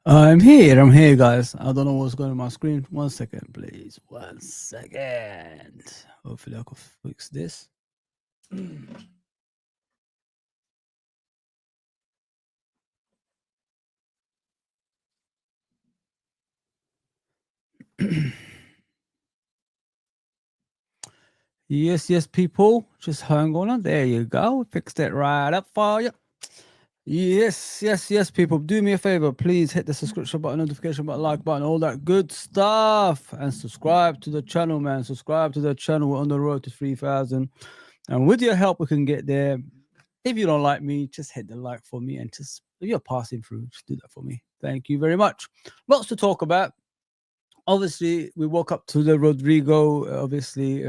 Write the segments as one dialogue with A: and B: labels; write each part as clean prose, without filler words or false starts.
A: I'm here, guys. I don't know what's going on my screen. 1 second, please. 1 second. Hopefully, I can fix this. Yes, people. Just hang on. There you go. Fixed it right up for you. Yes, people. Do me a favor. Please hit the subscription button, notification button, like button, all that good stuff. And subscribe to the channel, man. Subscribe to the channel. We're on the road to 3,000. And with your help, we can get there. If you don't like me, just hit the like for me. And just, if you're passing through, just do that for me. Thank you very much. Lots to talk about. Obviously, we woke up to the Rodrygo, obviously,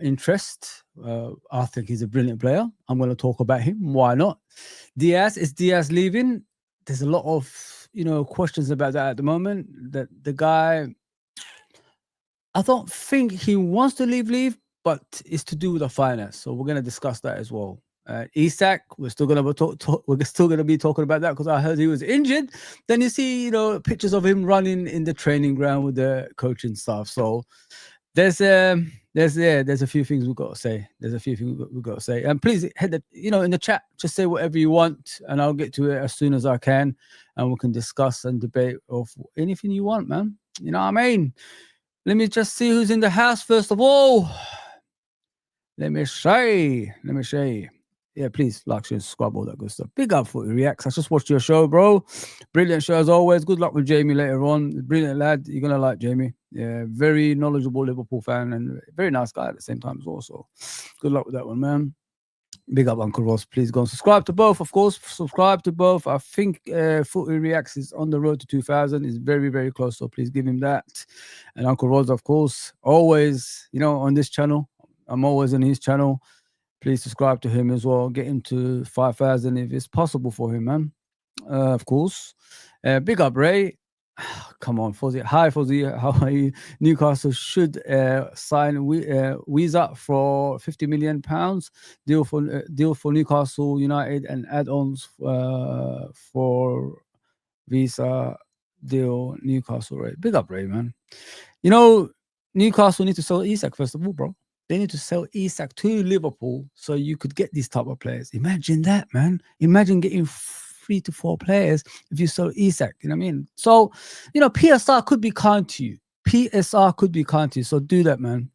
A: interest. I think he's a brilliant player. I'm going to talk about him. Why not? Diaz, is Diaz leaving? There's a lot of questions about that at the moment. That the guy, I don't think he wants to leave, but it's to do with the finance. So we're going to discuss that as well. Isak, we're still going to be talking about that because I heard he was injured. Then you see, pictures of him running in the training ground with the coaching staff. So there's a few things we've got to say. And please hit the, in the chat, just say whatever you want, and I'll get to it as soon as I can, and we can discuss and debate of anything you want, man. You know what I mean? Let me just see who's in the house first of all. Let me say. Yeah, please like, share, subscribe, all that good stuff. Big up Footy Reacts. I just watched your show, bro. Brilliant show as always. Good luck with Jamie later on. Brilliant lad. You're going to like Jamie. Yeah, very knowledgeable Liverpool fan and very nice guy at the same time as well. So good luck with that one, man. Big up Uncle Ross. Please go and subscribe to both, of course. Subscribe to both. I think Footy Reacts is on the road to 2,000. Is very, very close. So please give him that. And Uncle Ross, of course, always, on this channel. I'm always on his channel. Please subscribe to him as well. Get him to 5,000 if it's possible for him, man. Of course. Big up, Ray. Come on, Fozzie. Hi, Fozzie. How are you? Newcastle should sign Weezer for £50 million. Deal for Newcastle United and add-ons for Visa deal. Newcastle, Ray. Big up, Ray, man. Newcastle need to sell Isak first of all, bro. They need to sell Isak to Liverpool so you could get these type of players. Imagine that, man. Imagine getting 3 to 4 players if you sell Isak. You know what I mean? So, PSR could be kind to you. So do that, man.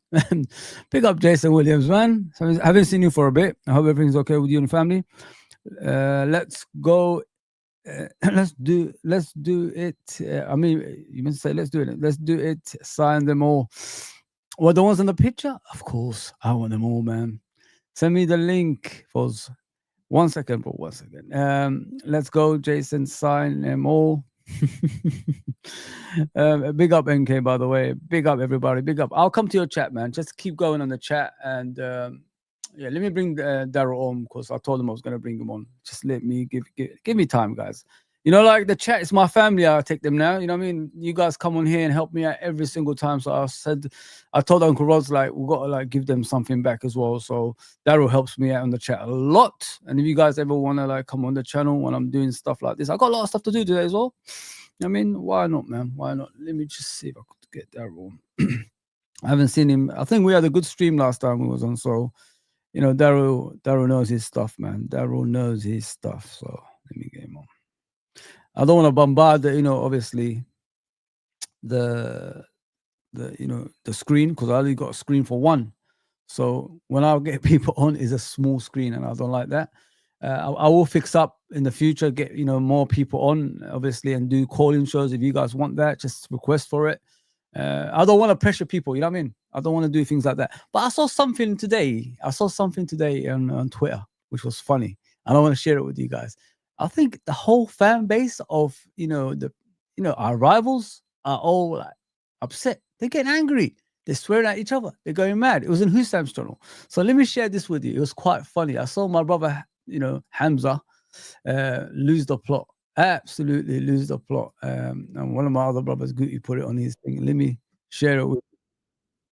A: Pick up Jason Williams, man. I haven't seen you for a bit. I hope everything's okay with you and family. Let's go. Let's do it. You must say let's do it. Let's do it. Sign them all. Well, the ones in the picture? Of course. I want them all, man. Send me the link, Foz. 1 second, bro. 1 second. Let's go, Jason. Sign them all. Big up, NK, by the way. Big up, everybody. Big up. I'll come to your chat, man. Just keep going on the chat. And let me bring Daryl on because I told him I was going to bring him on. Just let me give me time, guys. Like the chat is my family. I take them now. You know what I mean? You guys come on here and help me out every single time. So I told Uncle Rod's we've got to give them something back as well. So Daryl helps me out on the chat a lot. And if you guys ever want to come on the channel when I'm doing stuff like this, I got a lot of stuff to do today as well. I mean, why not, man? Why not? Let me just see if I could get Daryl. I haven't seen him. I think we had a good stream last time we was on. So, Daryl knows his stuff, man. Daryl knows his stuff. So let me get him on. I don't want to bombard obviously the screen because I only got a screen for one. So when I get people on, is a small screen, and I don't like that. I will fix up in the future, get more people on, obviously, and do calling shows if you guys want that. Just request for it. I don't want to pressure people. You know what I mean? I don't want to do things like that. But I saw something today. On Twitter, which was funny. And I want to share it with you guys. I think the whole fan base of our rivals are all like upset. They're getting angry. They're swearing at each other. They're going mad. It was in Husam's channel. So let me share this with you. It was quite funny. I saw my brother, Hamza, lose the plot. Absolutely lose the plot. And one of my other brothers, Guti, put it on his thing. Let me share it with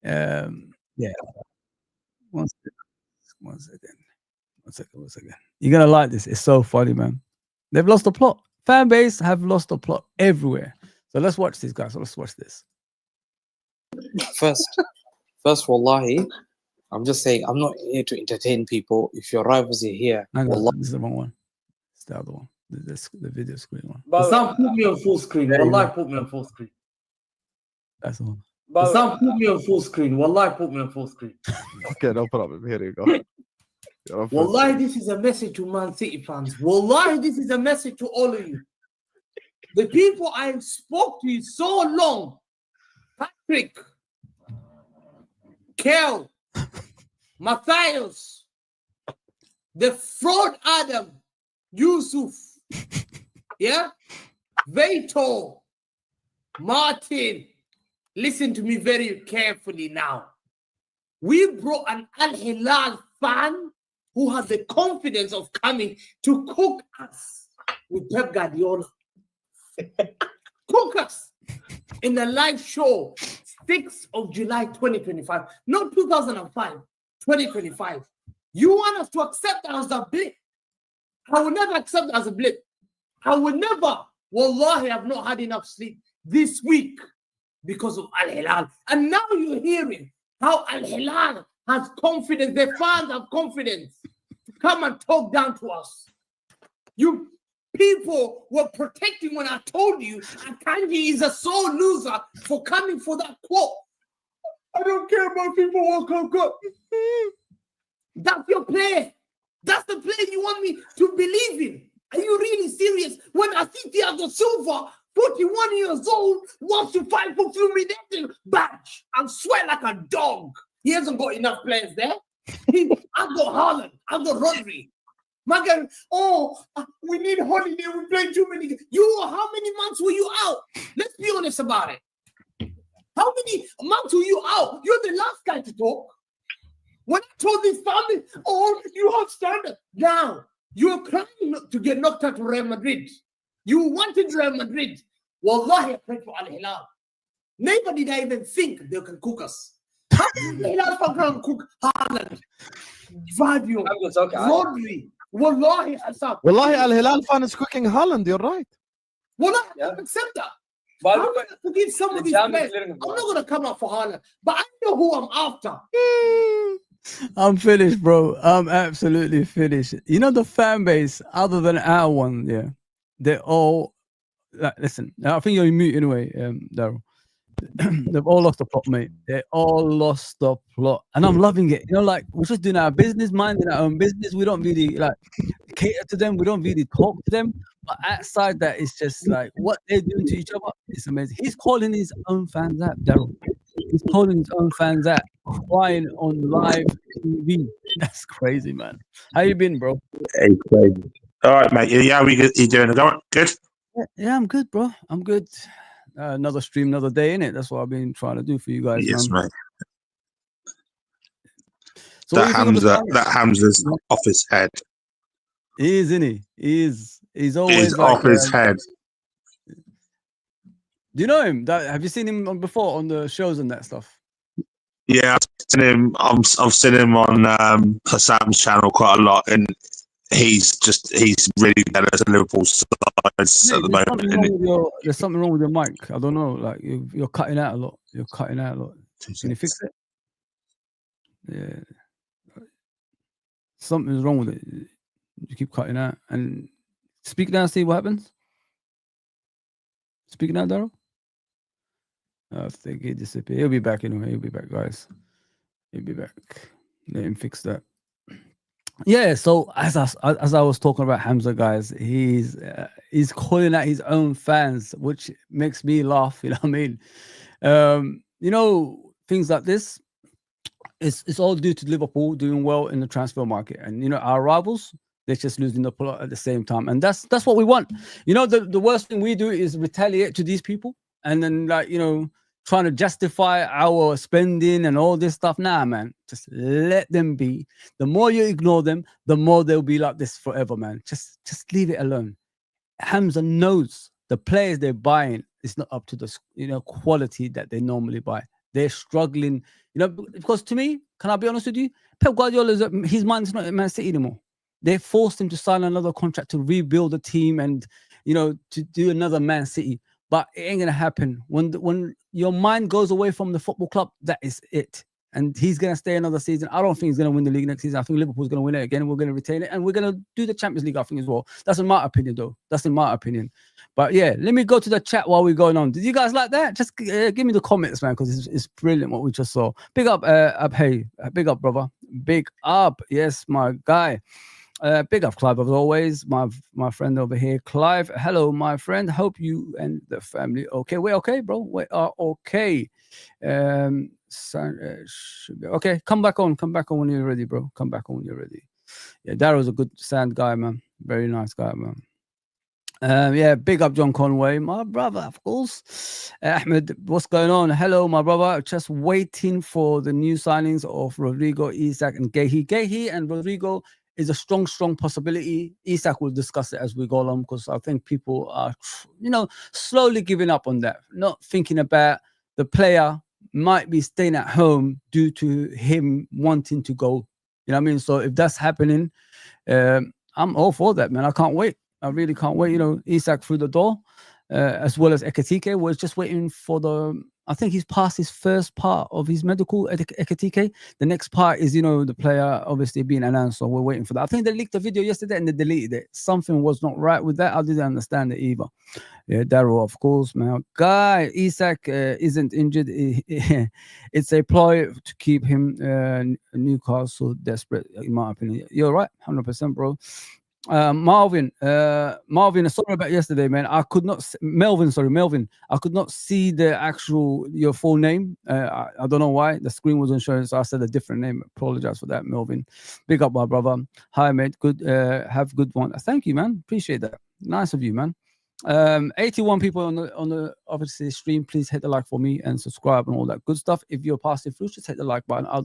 A: you. Yeah. One second. You're going to like this. It's so funny, man. They've lost the plot. Fan base have lost the plot everywhere. So let's watch this, guys. So let's watch this.
B: First, wallahi, I'm just saying, I'm not here to entertain people. If your rivals are here,
A: wallahi, this is the wrong one. It's the other one. The video screen one.
C: Some put me on full screen. Wallahi, put me on full screen.
A: That's the one.
C: Some put me on full screen. Wallahi, put me on full screen.
D: Okay, no problem. Here you go.
C: Wallahi, this is a message to Man City fans. Wallahi, this is a message to all of you. The people I spoke to so long. Patrick, Kel, Matthias, the fraud Adam, Yusuf, yeah, Veto, Martin. Listen to me very carefully now. We brought an Al Hilal fan who had the confidence of coming to cook us with Pep Guardiola. Cook us in the live show, 6th of July 2025, not 2005, 2025. You want us to accept that as a blip? I will never accept that as a blip. I will never. Wallahi, I've not had enough sleep this week because of Al Hilal. And now you're hearing how Al Hilal has confidence, the fans have confidence to come and talk down to us. You people were protecting when I told you Akanji is a sore loser for coming for that quote. I don't care about people who come. That's your player. That's the player you want me to believe in. Are you really serious? When I see Thiago Silva, 41 years old, wants to fight for Fluminense badge and sweat like a dog. He hasn't got enough players there. I've got Haaland. I've got Rodrygo. My guy, we need holiday. We played too many. How many months were you out? Let's be honest about it. How many months were you out? You're the last guy to talk. When I told this family, you have standard. Now, you're crying to get knocked out to Real Madrid. You wanted Real Madrid. Wallahi, I prayed for Al Hilal. Never did I even think they can cook us. How can Al Hilal can cook Haaland, Vadio, Rodri? Wallahi,
D: Wallahi, Al Hilal fan is cooking Haaland. You're right.
C: Wallahi, I can accept that. But I'm going to forgive some of these players. I'm not going to come out for Haaland, but I know who I'm after.
A: I'm finished, bro. I'm absolutely finished. You know, the fan base, other than our one, yeah, they're all like, listen, I think you're in mute anyway, Daryl. They've all lost the plot, mate. They all lost the plot. And I'm loving it. You know, like, we're just doing our business, minding our own business. We don't really like cater to them. We don't really talk to them. But outside that, it's just like what they're doing to each other. It's amazing. He's calling his own fans out, Daryl. He's calling his own fans out, crying on live TV. That's crazy, man. How you been, bro?
E: Hey, crazy. All right, mate. Yeah, you doing? Good?
A: Yeah, I'm good, bro. I'm good. Another stream, another day, innit? That's what I've been trying to do for you guys,
E: yes,
A: man.
E: Mate.
A: So
E: that Hamza's off his head.
A: He is, isn't he? He's always like,
E: off his head.
A: Do you know him? Have you seen him before on the shows and that stuff?
E: Yeah, I've seen him on Hassan's channel quite a lot, and he's really jealous of Liverpool size at the moment.
A: There's something wrong with your mic. I don't know. Like you're cutting out a lot. Can you fix it? Yeah. Something's wrong with it. You keep cutting out. And speak now, see what happens. Speak now, Daryl. I think he disappeared. He'll be back anyway. He'll be back, guys. He'll be back. Let him fix that. Yeah, so as I was talking about Hamza, guys, he's calling out his own fans, which makes me laugh. You know what I mean? You know, things like this, it's all due to Liverpool doing well in the transfer market, and you know our rivals, they're just losing the plot at the same time, and that's what we want. You know, the worst thing we do is retaliate to these people, and then like you know trying to justify our spending and all this stuff. Nah, man, just let them be. The more you ignore them, the more they'll be like this forever, man. Just leave it alone. Hamza knows the players they're buying is not up to the quality that they normally buy. They're struggling, because to me, can I be honest with you? Pep Guardiola, his mind's not at Man City anymore. They forced him to sign another contract to rebuild the team and to do another Man City. But it ain't gonna happen. When your mind goes away from the football club, that is it. And he's gonna stay another season. I don't think he's gonna win the league next season. I think Liverpool's gonna win it again. We're gonna retain it, and we're gonna do the Champions League, I think, as well. That's in my opinion, though. That's in my opinion. But yeah, let me go to the chat while we're going on. Did you guys like that? Just give me the comments, man, because it's brilliant what we just saw. Big up, hey, big up, brother. Big up, yes, my guy. Big up, Clive, as always. My friend over here, Clive. Hello, my friend. Hope you and the family okay. We're okay, bro. We are okay. Okay. Come back on when you're ready, bro. Come back on when you're ready. Yeah, Darrow's a good sound guy, man. Very nice guy, man. Yeah, big up John Conway, my brother, of course. Ahmed, what's going on? Hello, my brother. Just waiting for the new signings of Rodrigo, Isak, and Gehi. Gehi and Rodrigo is a strong possibility. Isak will discuss it as we go along, because I think people are, slowly giving up on that, not thinking about the player might be staying at home due to him wanting to go. You know what I mean? So if that's happening, I'm all for that, man. I can't wait. I really can't wait. Isak through the door, as well as Ekitike. We're just waiting for I think he's passed his first part of his medical, Ekitike. The next part is, the player obviously being announced. So we're waiting for that. I think they leaked the video yesterday and they deleted it. Something was not right with that. I didn't understand it either. Yeah, Darryl, of course, man. Guy, Isak isn't injured. It's a ploy to keep him Newcastle desperate, in my opinion. You're right, 100%, bro. Marvin, sorry about yesterday, man. Melvin, I could not see your full name. I don't know why the screen wasn't showing, so I said a different name. Apologize for that, Melvin. Big up, my brother. Hi, mate. Good. Have good one. Thank you, man. Appreciate that. Nice of you, man. 81 people on the obviously stream. Please hit the like for me and subscribe and all that good stuff. If you're passing through, just hit the like button. I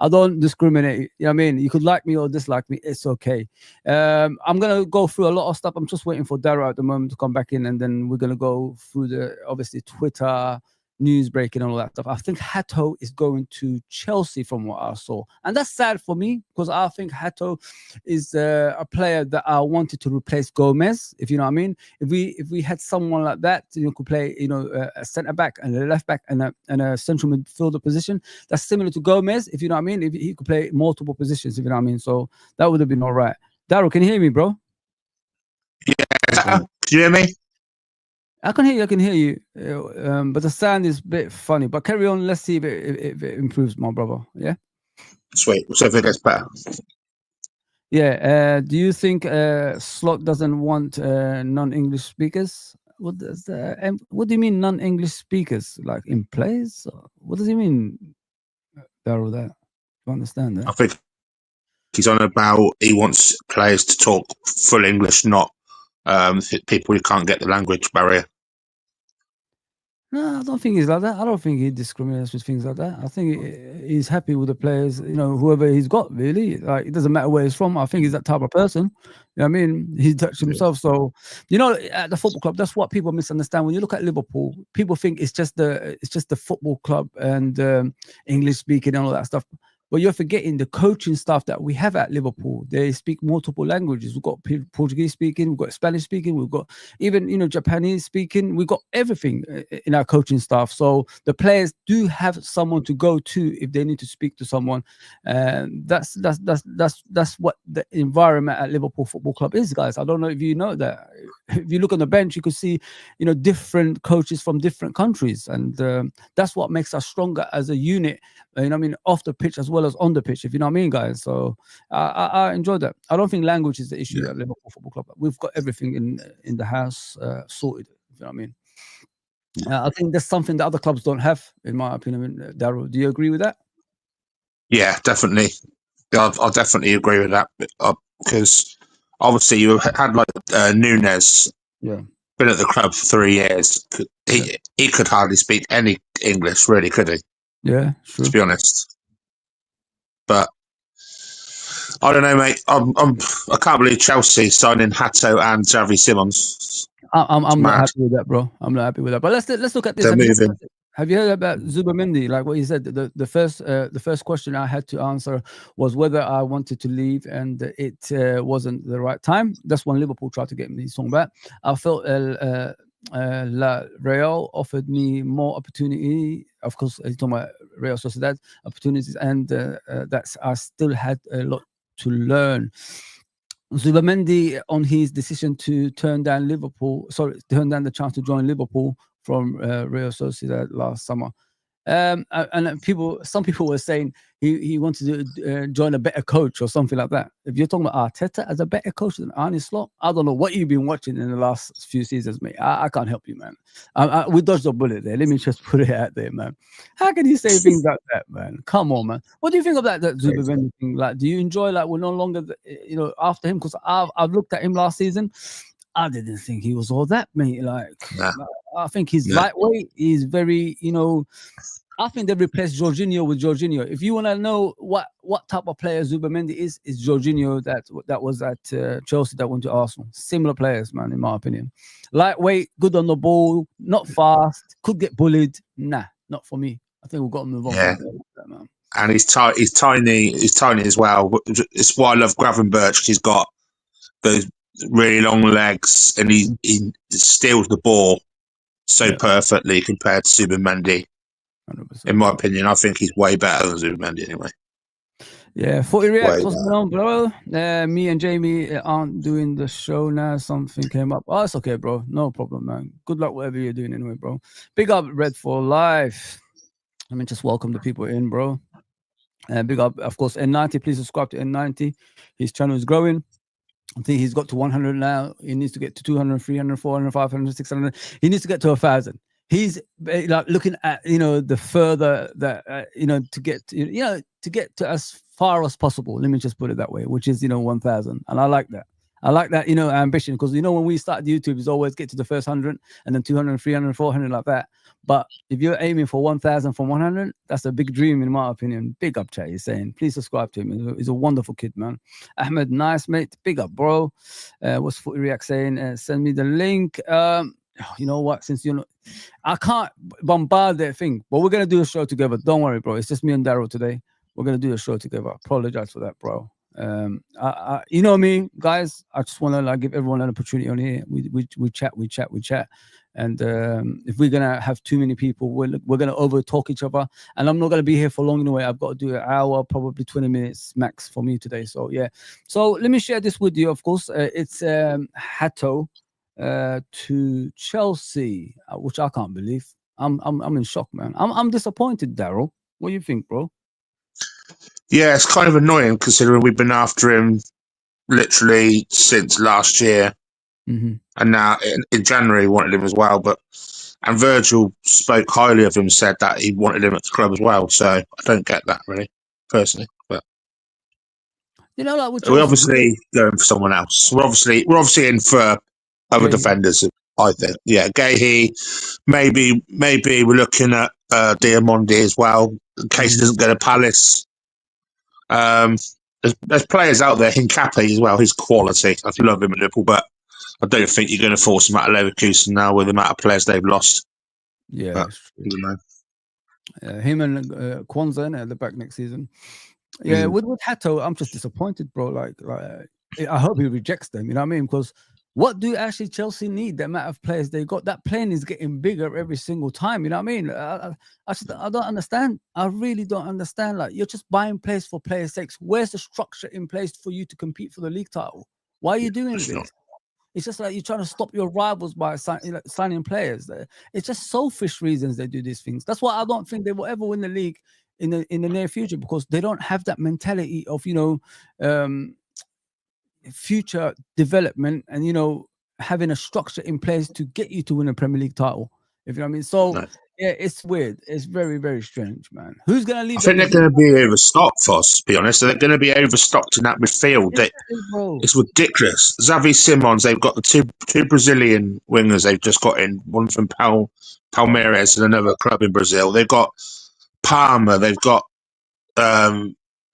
A: don't discriminate. You know what I mean? You could like me or dislike me. It's okay. I'm gonna go through a lot of stuff. I'm just waiting for Dara at the moment to come back in, and then we're gonna go through the obviously Twitter news breaking and all that stuff. I think Hato is going to Chelsea from what I saw, and that's sad for me because I think Hato is a player that I wanted to replace Gomez, if you know what I mean. If we had someone like that, could play a centre back and a left back and a central midfielder position that's similar to Gomez, if you know what I mean. If he could play multiple positions, if you know what I mean. So that would have been all right. Daryl, can you hear me, bro?
E: Yeah, can you hear me?
A: I can hear you, but the sound is a bit funny. But carry on. Let's see if it improves, my brother. Yeah.
E: Sweet. So if it gets better.
A: Yeah. Do you think Slot doesn't want non-English speakers? What do you mean non-English speakers? Like in plays? What does he mean, Daryl? That do you understand that?
E: I think he's on about he wants players to talk full English, not people who can't get the language barrier.
A: No, I don't think he's like that. I don't think he discriminates with things like that. I think he's happy with the players, whoever he's got, really. Like, it doesn't matter where he's from. I think he's that type of person. You know what I mean? He's touched himself. So, at the football club, that's what people misunderstand. When you look at Liverpool, people think it's just the football club and English speaking and all that stuff. But you're forgetting the coaching staff that we have at Liverpool. They speak multiple languages. We've got Portuguese speaking, we've got Spanish speaking, we've got even, Japanese speaking. We've got everything in our coaching staff. So the players do have someone to go to if they need to speak to someone. That's what the environment at Liverpool Football Club is, guys. I don't know if you know that. If you look on the bench, you could see, different coaches from different countries. And that's what makes us stronger as a unit, off the pitch as well. well as on the pitch, if you know what I mean, guys. So I enjoyed that. I don't think language is the issue at Liverpool Football Club. We've got everything in the house sorted, if you know what I mean. I think that's something that other clubs don't have, in my opinion. Daryl, do you agree with that?
E: Yeah, definitely. I'll definitely agree with that because obviously you had like Nunes,
A: Yeah.
E: been at the club for 3 years. He could hardly speak any English, really, could he?
A: Yeah, sure.
E: To be honest, but I don't know, mate. I can't believe Chelsea signing Hato and Xavi Simons.
A: I'm not
E: mad.
A: happy with that, bro. I'm not happy with that. But let's look at this.
E: They're moving.
A: Have you heard about Zubamendi? Like what he said, the first question I had to answer was whether I wanted to leave, and it wasn't the right time. That's when Liverpool tried to get me talking about. I felt La Real offered me more opportunity. Of course, he's talking about Real Sociedad opportunities, and that's I still had a lot to learn. Zubamendi on his decision to turn down the chance to join Liverpool from Real Sociedad last summer. And some people were saying he wanted to join a better coach or something like that. If you're talking about Arteta as a better coach than Arne Slot, I don't know what you've been watching in the last few seasons, mate. I can't help you, man. We dodged a bullet there. Let me just put it out there, man. How can you say things like that, man? Come on, man. What do you think of that Zubamendi thing? Like, do you enjoy we're no longer, after him? Because I've looked at him last season. I didn't think he was all that, mate. I think he's lightweight. He's very, I think they replaced Jorginho with Jorginho. If you want to know what type of player Zubamendi is Jorginho that was at Chelsea that went to Arsenal. Similar players, man, in my opinion. Lightweight, good on the ball, not fast, could get bullied. Nah, not for me. I think we've got to move on.
E: Yeah.
A: From that, man.
E: And he's tiny. He's tiny as well. It's why I love Gravenberch. He's got those really long legs, and he steals the ball so perfectly compared to Zubamendi. 100%. In my opinion, I think he's way better than Zubamendi anyway.
A: Yeah, 40 reacts. What's going on, bro? Me and Jamie aren't doing the show now. Something came up. Oh, it's okay, bro. No problem, man. Good luck, whatever you're doing anyway, bro. Big up, Red for Life. Let me just welcome the people in, bro. Big up, of course, N90. Please subscribe to N90. His channel is growing. I think he's got to 100 now. He needs to get to 200, 300, 400, 500, 600. He needs to get to 1,000. He's looking at the further that to get to as far as possible. Let me just put it that way, which is 1,000, and I like that. I like that ambition, because when we started YouTube, it's always get to the first 100 and then 200, 300, 400 like that. But if you're aiming for 1,000 from 100, that's a big dream in my opinion. Big up, Chay. He's saying, please subscribe to him. He's a wonderful kid, man. Ahmed, nice mate. Big up, bro. What's Footy React saying? Send me the link. You know what? Since I can't bombard that thing, but we're gonna do a show together. Don't worry, bro. It's just me and Daryl today. We're gonna do a show together. Apologize for that, bro. You know me, guys. I just want to give everyone an opportunity on here. We chat, and if we're gonna have too many people, we're gonna over talk each other, and I'm not gonna be here for long anyway. I've got to do an hour, probably 20 minutes max for me today. So yeah. So let me share this with you. Of course, it's Hato to Chelsea, which I can't believe. I'm in shock, man. I'm disappointed, Daryl. What do you think, bro?
E: Yeah, it's kind of annoying considering we've been after him literally since last year, and now in January we wanted him as well. And Virgil spoke highly of him, said that he wanted him at the club as well. So I don't get that really, personally. But we're obviously going for someone else. We're obviously in for other defenders, I think. Yeah, Gahey. Maybe we're looking at Diamondi as well, in case he doesn't go to Palace. There's players out there, Hincapié as well. His quality, I love him at Liverpool, but I don't think you're going to force him out of Leverkusen now with the amount of players they've lost.
A: Yeah, him and Kwanzaa at the back next season. Yeah, with Hato, I'm just disappointed, bro. Like I hope he rejects them. You know what I mean? Because what do actually Chelsea need? The amount of players they got, that plane is getting bigger every single time. You know what I mean? I don't understand. I really don't understand. Like, you're just buying players for players' sakes. Where's the structure in place for you to compete for the league title? Why are you doing this? It's just like you're trying to stop your rivals by signing players. It's just selfish reasons they do these things. That's why I don't think they will ever win the league in the near future, because they don't have that mentality of future development and having a structure in place to get you to win a Premier League title. If you know what I mean. So
E: No.
A: yeah, it's weird. It's very, very strange, man. Who's gonna leave?
E: I think they're going to be overstocked, Foss, to be honest. They're going to be overstocked in that midfield.
A: Bro.
E: It's ridiculous. Xavi Simons, they've got the two Brazilian wingers they've just got in, one from Palmeiras and another club in Brazil. They've got Palmer, they've got a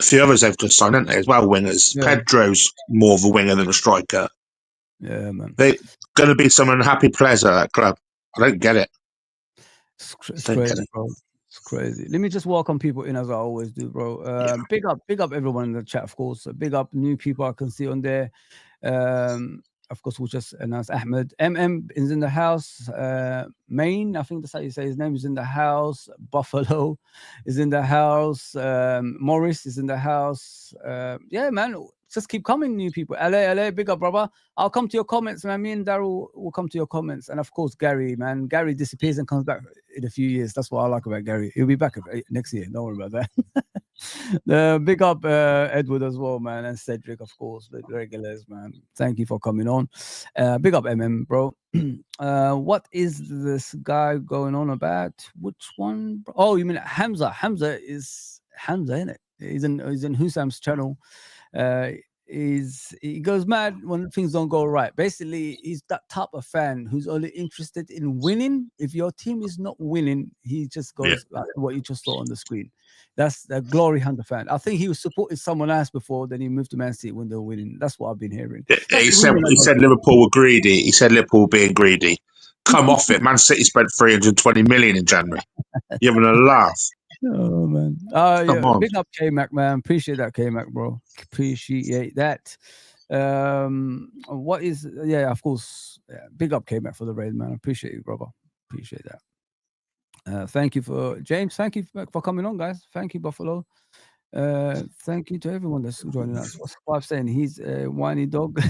E: few others they've just signed, haven't they, as well, wingers.
A: Yeah.
E: Pedro's more of a winger than a striker.
A: Yeah, man.
E: They're going to be some unhappy players at that club. I don't get it.
A: It's crazy, bro. It's crazy. Let me just welcome people in as I always do, bro. Big up everyone in the chat, of course. Big up new people I can see on there. Of course, we'll just announce Ahmed. is in the house. Maine, I think that's how you say his name, is in the house. Buffalo is in the house. Morris is in the house. Yeah, man. Just keep coming, new people. LA, big up, brother. I'll come to your comments, man. Me and Daryl will come to your comments. And of course, Gary, man. Gary disappears and comes back in a few years. That's what I like about Gary. He'll be back next year. Don't worry about that. Big up Edward as well, man. And Cedric, of course, the regulars, man. Thank you for coming on. Big up bro. What is this guy going on about? Which one? Oh, you mean Hamza? Hamza, isn't it? He's in Husam's channel. He goes mad when things don't go right. Basically, he's that type of fan who's only interested in winning. If your team is not winning, he just goes like what you just saw on the screen. That's the glory hunter fan. I think he was supporting someone else before, then he moved to Man City when they were winning. That's what I've been hearing.
E: He said Liverpool were greedy. He said Liverpool being greedy. Come off it. Man City spent 320 million in January. You're having a laugh.
A: Oh man.
E: Come on.
A: Big up K-Mac, man. Appreciate that, K-Mac, bro. Appreciate that. What is of course. Big up K-Mac for the raid, man. Appreciate you, brother. Appreciate that. Thank you for James. Thank you for coming on, guys. Thank you, Buffalo. Thank you to everyone that's joining us. What's Clive saying? He's a whiny dog.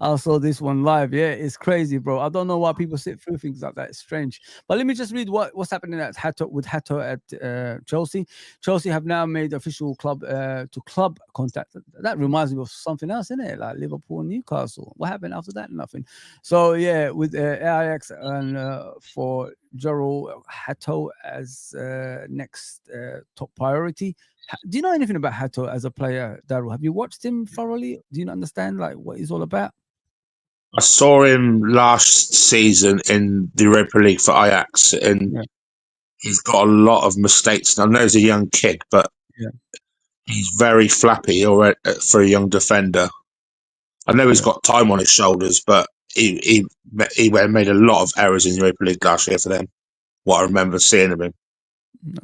A: I saw this one live. Yeah, it's crazy, bro. I don't know why people sit through things like that. It's strange. But let me just read what's happening at Hato at Chelsea. Chelsea have now made official club contact. That reminds me of something else, isn't it? Like Liverpool and Newcastle. What happened after that? Nothing. So yeah, with AIX and for Gerald Hato as next top priority. Do you know anything about Hato as a player, Daryl? Have you watched him thoroughly? Do you understand like what he's all about?
E: I saw him last season in the Europa League for Ajax, and he's got a lot of mistakes. I know he's a young kid, but he's very flappy for a young defender. I know he's got time on his shoulders, but he made a lot of errors in the Europa League last year for them. What I remember seeing of him.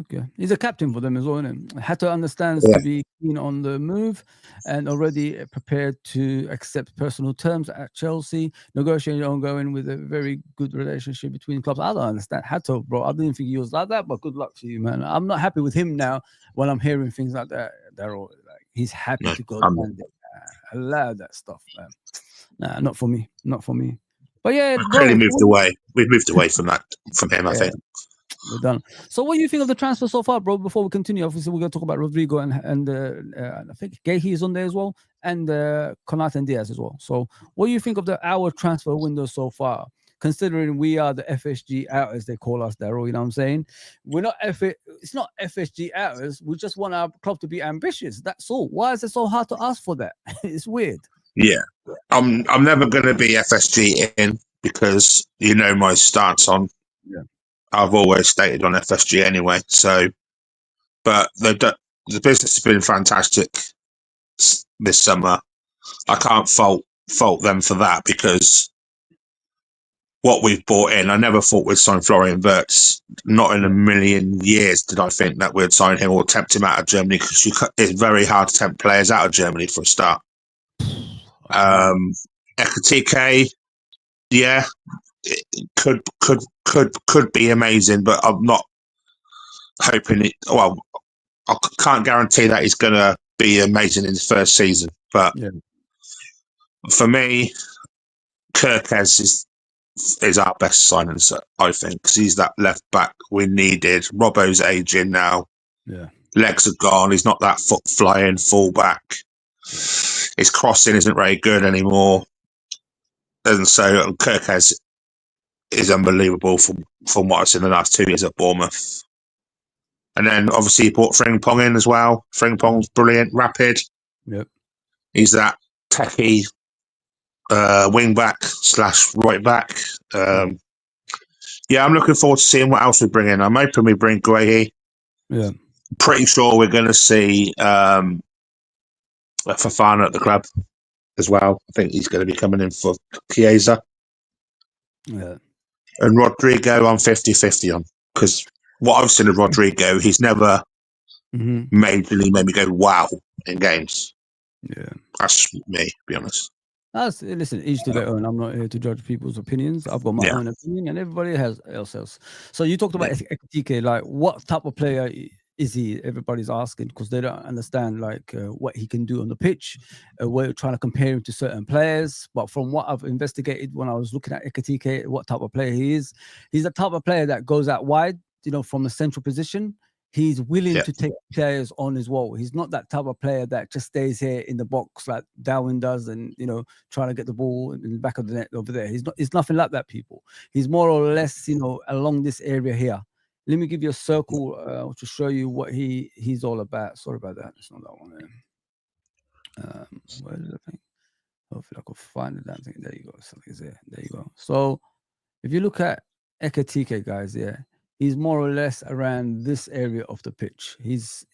A: Okay, he's a captain for them as well, isn't he? Hato understands to be keen on the move and already prepared to accept personal terms at Chelsea. Negotiating ongoing with a very good relationship between clubs. I don't understand Hato, bro. I didn't think he was like that, but good luck to you, man. I'm not happy with him now when I'm hearing things like that. They're all like he's happy to go down there. Allow that stuff, man. Nah, not for me. Not for me. But yeah,
E: we've clearly moved away. We've moved away from him, I think.
A: We're done. So what do you think of the transfer so far, bro? Before we continue, obviously we're going to talk about Rodrigo and I think Gahey is on there as well, and Konate and Diaz as well. So what do you think of our transfer window so far? Considering we are the FSG out, as they call us, Daryl, you know what I'm saying? We're not it's not FSG outers. We just want our club to be ambitious. That's all. Why is it so hard to ask for that? It's weird.
E: Yeah, I'm never going to be FSG in because you know my stance on.
A: Yeah.
E: I've always stated on FSG anyway. So, but the business has been fantastic this summer. I can't fault them for that because what we've brought in, I never thought we'd sign Florian Wirtz. Not in a million years did I think that we'd sign him or tempt him out of Germany because it's very hard to tempt players out of Germany for a start. Ekitike, yeah. It could be amazing, but I'm not hoping it. Well, I can't guarantee that he's going to be amazing in his first season. But for me, Kirkes is our best signing, I think, because he's that left back we needed. Robbo's aging now.
A: Yeah,
E: legs are gone. He's not that foot flying fullback. His crossing isn't very good anymore. And so Kirkaz is unbelievable from what I've seen the last 2 years at Bournemouth. And then obviously he brought Frimpong in as well. Frimpong's brilliant, rapid.
A: Yep.
E: He's that techie wing back / right back. Yeah, I'm looking forward to seeing what else we bring in. I'm hoping we bring Guehi.
A: Yeah.
E: Pretty sure we're going to see Fofana at the club as well. I think he's going to be coming in for Chiesa.
A: Yeah.
E: And Rodrigo, I'm 50-50 on. Because what I've seen of Rodrigo, he's never majorly made me go, wow, in games.
A: Yeah.
E: That's me, to be honest.
A: Listen, each to their own. I'm not here to judge people's opinions. I've got my own opinion, and everybody has else. So you talked about Ekitike, like what type of player is he? Everybody's asking because they don't understand like what he can do on the pitch. We're trying to compare him to certain players, but from what I've investigated when I was looking at Ekitike, what type of player he is, he's the type of player that goes out wide, from the central position. He's willing to take players on as well. He's not that type of player that just stays here in the box like Darwin does and, trying to get the ball in the back of the net over there. He's nothing like that, people. He's more or less, along this area here. Let me give you a circle to show you what he's all about. Sorry about that. It's not that one there. Where is the thing? Hopefully I could find it. That thing. There you go. Something is there. There you go. So if you look at Ekitike, guys, he's more or less around this area of the pitch. He's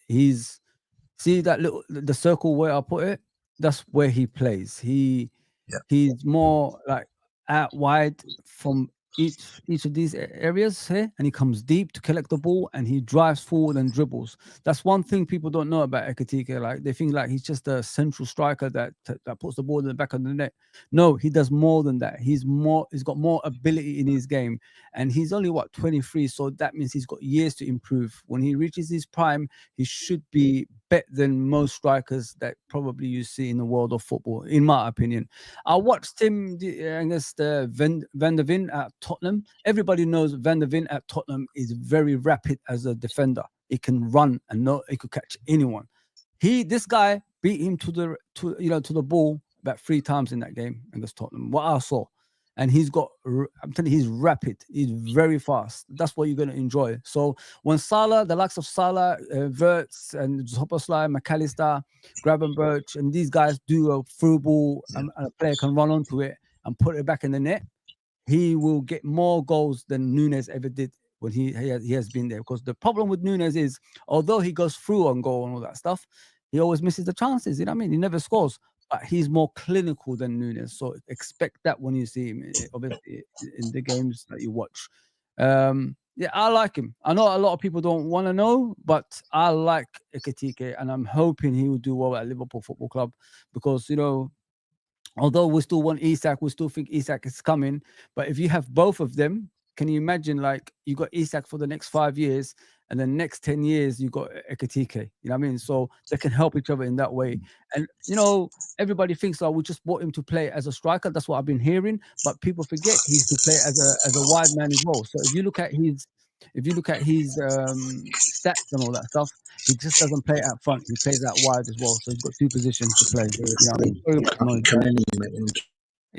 A: see that the circle where I put it. That's where he plays. He's more like out wide from each of these areas here, and he comes deep to collect the ball, and he drives forward and dribbles. That's one thing people don't know about Ekitike. Like they think like he's just a central striker that puts the ball in the back of the net. No, he does more than that. He's got more ability in his game, and he's only 23, so that means he's got years to improve. When he reaches his prime, he should be better than most strikers that probably you see in the world of football, in my opinion. I watched him against Van der Ven at Tottenham. Everybody knows Van der Ven at Tottenham is very rapid as a defender. He can run and he could catch anyone. This guy beat him to the ball about 3 times in that game against Tottenham. What I saw. And I'm telling you, he's rapid. He's very fast. That's what you're going to enjoy. So when Salah, the likes of Salah, Wirtz, and Szoboszlai, McAllister, Gravenberch, and these guys do a through ball and a player can run onto it and put it back in the net, he will get more goals than Nunes ever did when he has been there. Because the problem with Nunes is, although he goes through on goal and all that stuff, he always misses the chances. You know what I mean? He never scores. But he's more clinical than Nunes, so expect that when you see him, obviously in the games that you watch. I like him. I know a lot of people don't want to know, but I like Ekitike, and I'm hoping he will do well at Liverpool Football Club because although we still want Isak, we still think Isak is coming. But if you have both of them, can you imagine like you got Isak for the next 5 years? And then next 10 years, you got Ekitike. You know what I mean? So they can help each other in that way. And, everybody thinks, we just bought him to play as a striker. That's what I've been hearing. But people forget he's to play as a wide man as well. So if you look at his stats and all that stuff, he just doesn't play out front. He plays out wide as well. So he's got 2 positions to play. You know what I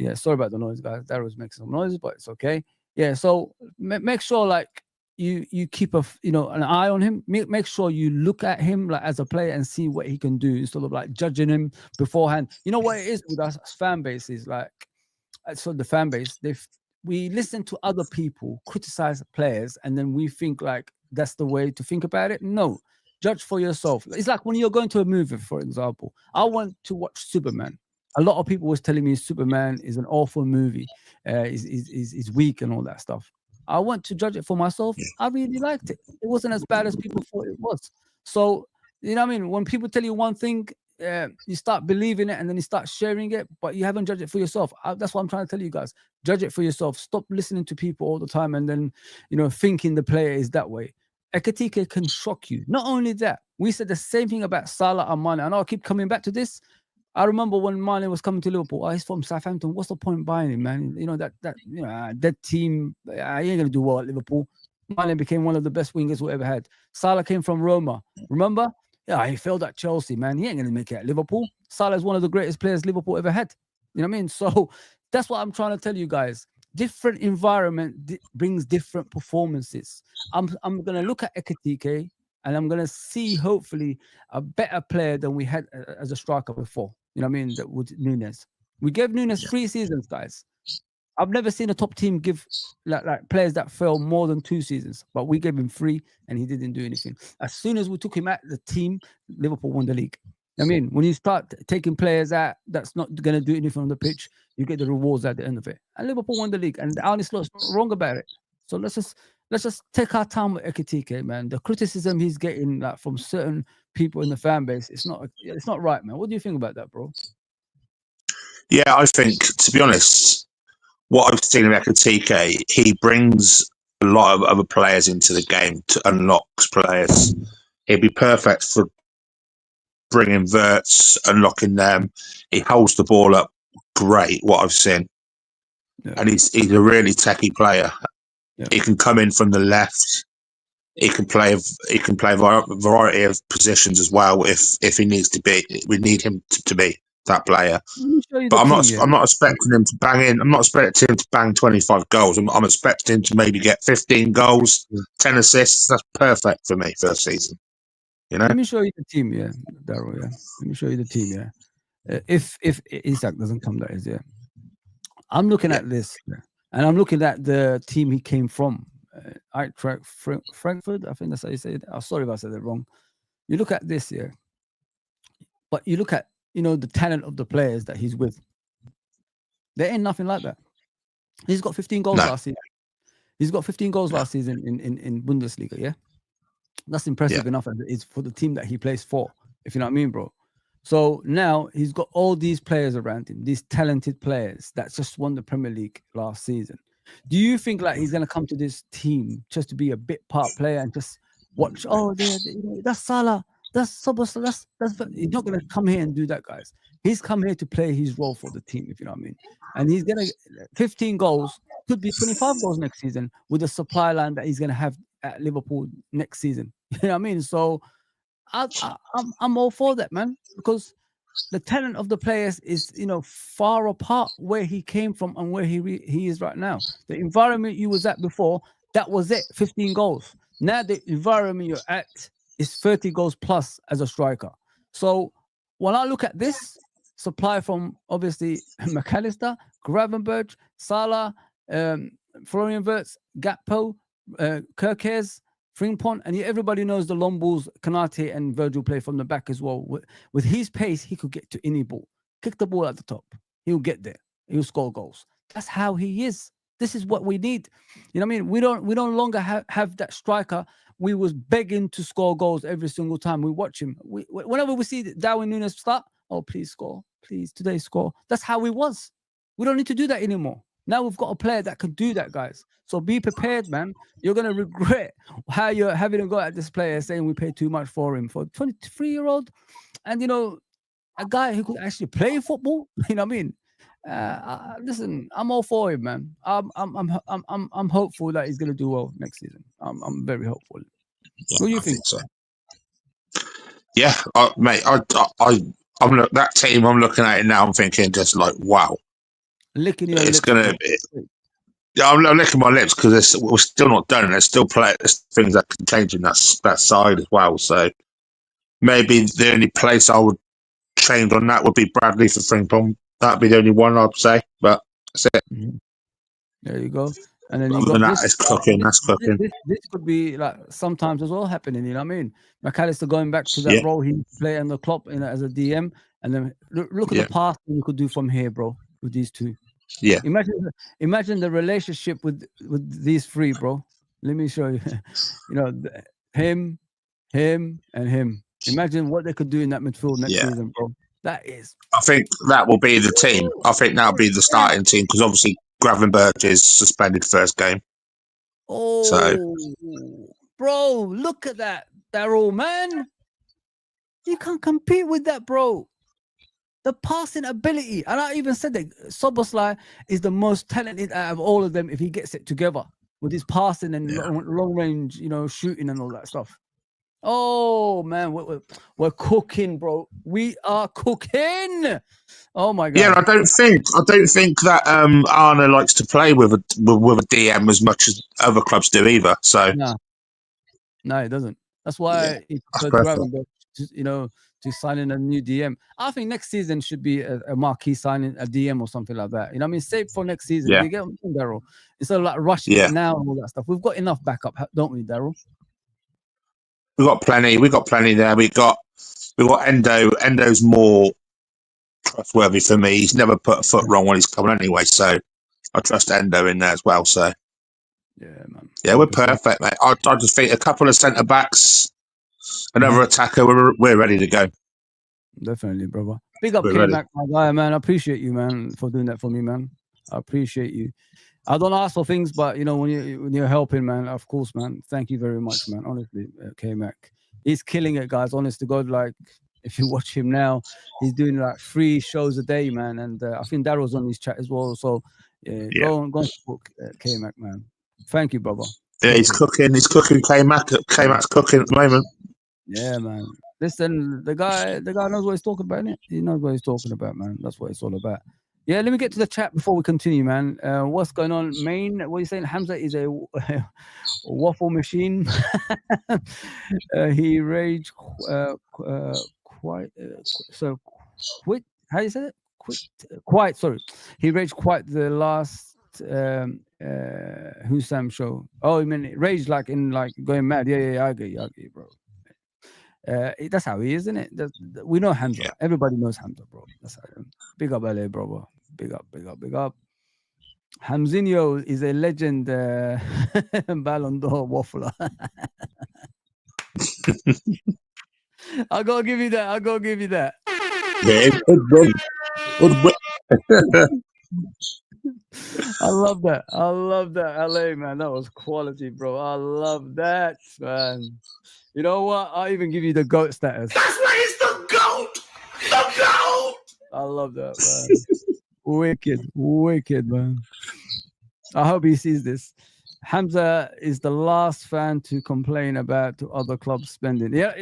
A: mean? Sorry about the noise, guys. That was making some noise, but it's okay. Yeah, so make sure like you keep an eye on him. Make sure you look at him like as a player and see what he can do instead of like judging him beforehand. You know what it is with us fan base is like, so the fan base, we listen to other people criticize players and then we think like that's the way to think about it. No, judge for yourself. It's like when you're going to a movie, for example. I went to watch Superman. A lot of people was telling me Superman is an awful movie, is weak and all that stuff. I went to judge it for myself. I really liked it. It wasn't as bad as people thought it was. So, you know what I mean? When people tell you one thing, you start believing it and then you start sharing it, but you haven't judged it for yourself. That's what I'm trying to tell you guys. Judge it for yourself. Stop listening to people all the time and then, thinking the player is that way. Ekitike can shock you. Not only that, we said the same thing about Salah and Mane. I know I keep coming back to this. I remember when Mane was coming to Liverpool. He's from Southampton. What's the point buying him, man? That team. He ain't gonna do well at Liverpool. Mane became one of the best wingers we ever had. Salah came from Roma. Remember? Yeah, he failed at Chelsea, man. He ain't going to make it at Liverpool. Salah is one of the greatest players Liverpool ever had. You know what I mean? So that's what I'm trying to tell you guys. Different environment brings different performances. I'm going to look at Ekitike and I'm going to see, hopefully, a better player than we had as a striker before. You know what I mean? That with Nunes. We gave Nunes 3 seasons, guys. I've never seen a top team give like players that fail more than 2 seasons, but we gave him 3 and he didn't do anything. As soon as we took him out the team, Liverpool won the league. I mean, when you start taking players out that's not going to do anything on the pitch, you get the rewards at the end of it. And Liverpool won the league, and Arne Slot's not wrong about it. So let's just take our time with Ekitike, man. The criticism he's getting like from certain people in the fan base, it's not right, man. What do you think about that, bro?
E: Yeah, I think, to be honest, what I've seen of Ekitike, he brings a lot of other players into the game to unlock players. He'd be perfect for bringing verts, unlocking them. He holds the ball up great, what I've seen.
A: Yeah.
E: And he's a really techie player.
A: Yeah.
E: He can come in from the left. He can play a variety of positions as well if he needs to be. We need him to be that player. But I'm not expecting him to bang in. I'm not expecting him to bang 25 goals. I'm expecting him to maybe get 15 goals, 10 assists. That's perfect for me first season. You know.
A: Let me show you the team, yeah, Daryl. Yeah, let me show you the team, yeah. If Isak doesn't come, that is, yeah. I'm looking at this, and I'm looking at the team he came from. Frankfurt, I think that's how you say it. Oh, sorry if I said it wrong. You look at this, yeah. But you look at, the talent of the players that he's with. There ain't nothing like that. He's got 15 goals last season. He's got 15 goals last season in Bundesliga, yeah? That's impressive enough as it is for the team that he plays for, if you know what I mean, bro. So now he's got all these players around him, these talented players that just won the Premier League last season. Do you think like he's gonna come to this team just to be a bit part player and just watch? Oh, that's Salah, that's Sobosla, that's. He's not gonna come here and do that, guys. He's come here to play his role for the team, if you know what I mean. And he's gonna 15 goals, could be 25 goals next season with the supply line that he's gonna have at Liverpool next season. You know what I mean? So I'm all for that, man, because the talent of the players is, far apart where he came from and where he is right now. The environment you was at before, that was it, 15 goals. Now the environment you're at is 30 goals plus as a striker. So when I look at this supply from obviously McAllister, Gravenberch, Salah, Florian Wirtz, Gakpo, Kirkes, Frimpong, and everybody knows the long balls Konate and Virgil play from the back as well. With his pace, he could get to any ball. Kick the ball at the top. He'll get there. He'll score goals. That's how he is. This is what we need. You know what I mean? We no longer have that striker. We was begging to score goals every single time we watch him. Whenever we see Darwin Núñez start, oh, please score. Please, today score. That's how he was. We don't need to do that anymore. Now we've got a player that can do that, guys. So be prepared, man. You're going to regret how you're having to go at this player saying we paid too much for him. For a 23-year-old and, a guy who could actually play football, you know what I mean? Listen, I'm all for him, man. I'm hopeful that he's going to do well next season. I'm very hopeful.
E: Yeah,
A: what do you
E: I
A: think?
E: So. Yeah, mate, I'm that team. I'm looking at it now. I'm thinking just like, wow.
A: Licking your
E: it's
A: lips.
E: Gonna be. Yeah, I'm licking my lips because we're still not done. There's still things that can change in that side as well. So maybe the only place I would change on that would be Bradley for Frimpong. That'd be the only one I'd say. But that's it.
A: Mm-hmm. There you go. And then you
E: Other
A: got
E: than
A: this.
E: That's cooking. That's cooking.
A: This could be like sometimes as well happening. You know what I mean? McAllister going back to that role he played in the club as a DM, and then look at the pass you could do from here, bro. With these two.
E: Yeah.
A: Imagine the relationship with these three, bro. Let me show you. Him, and him. Imagine what they could do in that midfield next season, bro. That is.
E: I think that will be the team. I think that'll be the starting team because obviously Gravenberch is suspended first game.
A: Oh, so. Bro, look at that, Daryl, man. You can't compete with that, bro. The passing ability, and I even said that Soboslai is the most talented out of all of them if he gets it together with his passing and long range, shooting and all that stuff. Oh man, we're cooking, bro. We are cooking. Oh my god.
E: Yeah, I don't think that Arna likes to play with a DM as much as other clubs do either. So
A: no, it doesn't. That's why he preferred Gravenberch, to sign in a new DM. I think next season should be a marquee signing, a DM or something like that. Save for next season.
E: Yeah.
A: You get Daryl. Instead of like rushing it now and all that stuff. We've got enough backup, don't we, Daryl?
E: We got plenty. We got plenty there. We got Endo. Endo's more trustworthy for me. He's never put a foot wrong when he's coming anyway. So I trust Endo in there as well. So
A: yeah, man.
E: Yeah, we're perfect, mate. I just think a couple of centre backs, another attacker. We're ready to go.
A: Definitely, brother. Big up, K-Mac, my guy, man. I appreciate you, man, for doing that for me, man. I appreciate you. I don't ask for things, but when you're helping, man, of course, man. Thank you very much, man. Honestly, K-Mac, he's killing it, guys. Honest to God, like if you watch him now, he's doing like 3 shows a day, man. And I think Daryl's on his chat as well. So go on book K-Mac, man. Thank you, brother.
E: Yeah, he's cooking. He's cooking. K-Mac's cooking at the moment.
A: Yeah, man. Listen, the guy knows what he's talking about, innit? He knows what he's talking about, man. That's what it's all about. Yeah, let me get to the chat before we continue, man. What's going on? Main, what are you saying? Hamza is a waffle machine. He raged quite. How you say it? Quite. Sorry, he raged quite the last Husam show. Oh, I mean, raged like going mad. Yeah. I get you, bro. That's how he is, isn't it? We know Hamza. Yeah. Everybody knows Hamza, bro. That's how. Big up LA, bro. Big up. Hamzinho is a legend. Ballon d'Or waffler. I gotta give you that.
E: Yeah,
A: I love that, LA, man. That was quality, bro. I love that, man. You know what? I'll even give you the GOAT status.
C: That's why he's the GOAT! The GOAT!
A: I love that, man. Wicked, man. I hope he sees this. Hamza is the last fan to complain about other clubs spending. Yeah,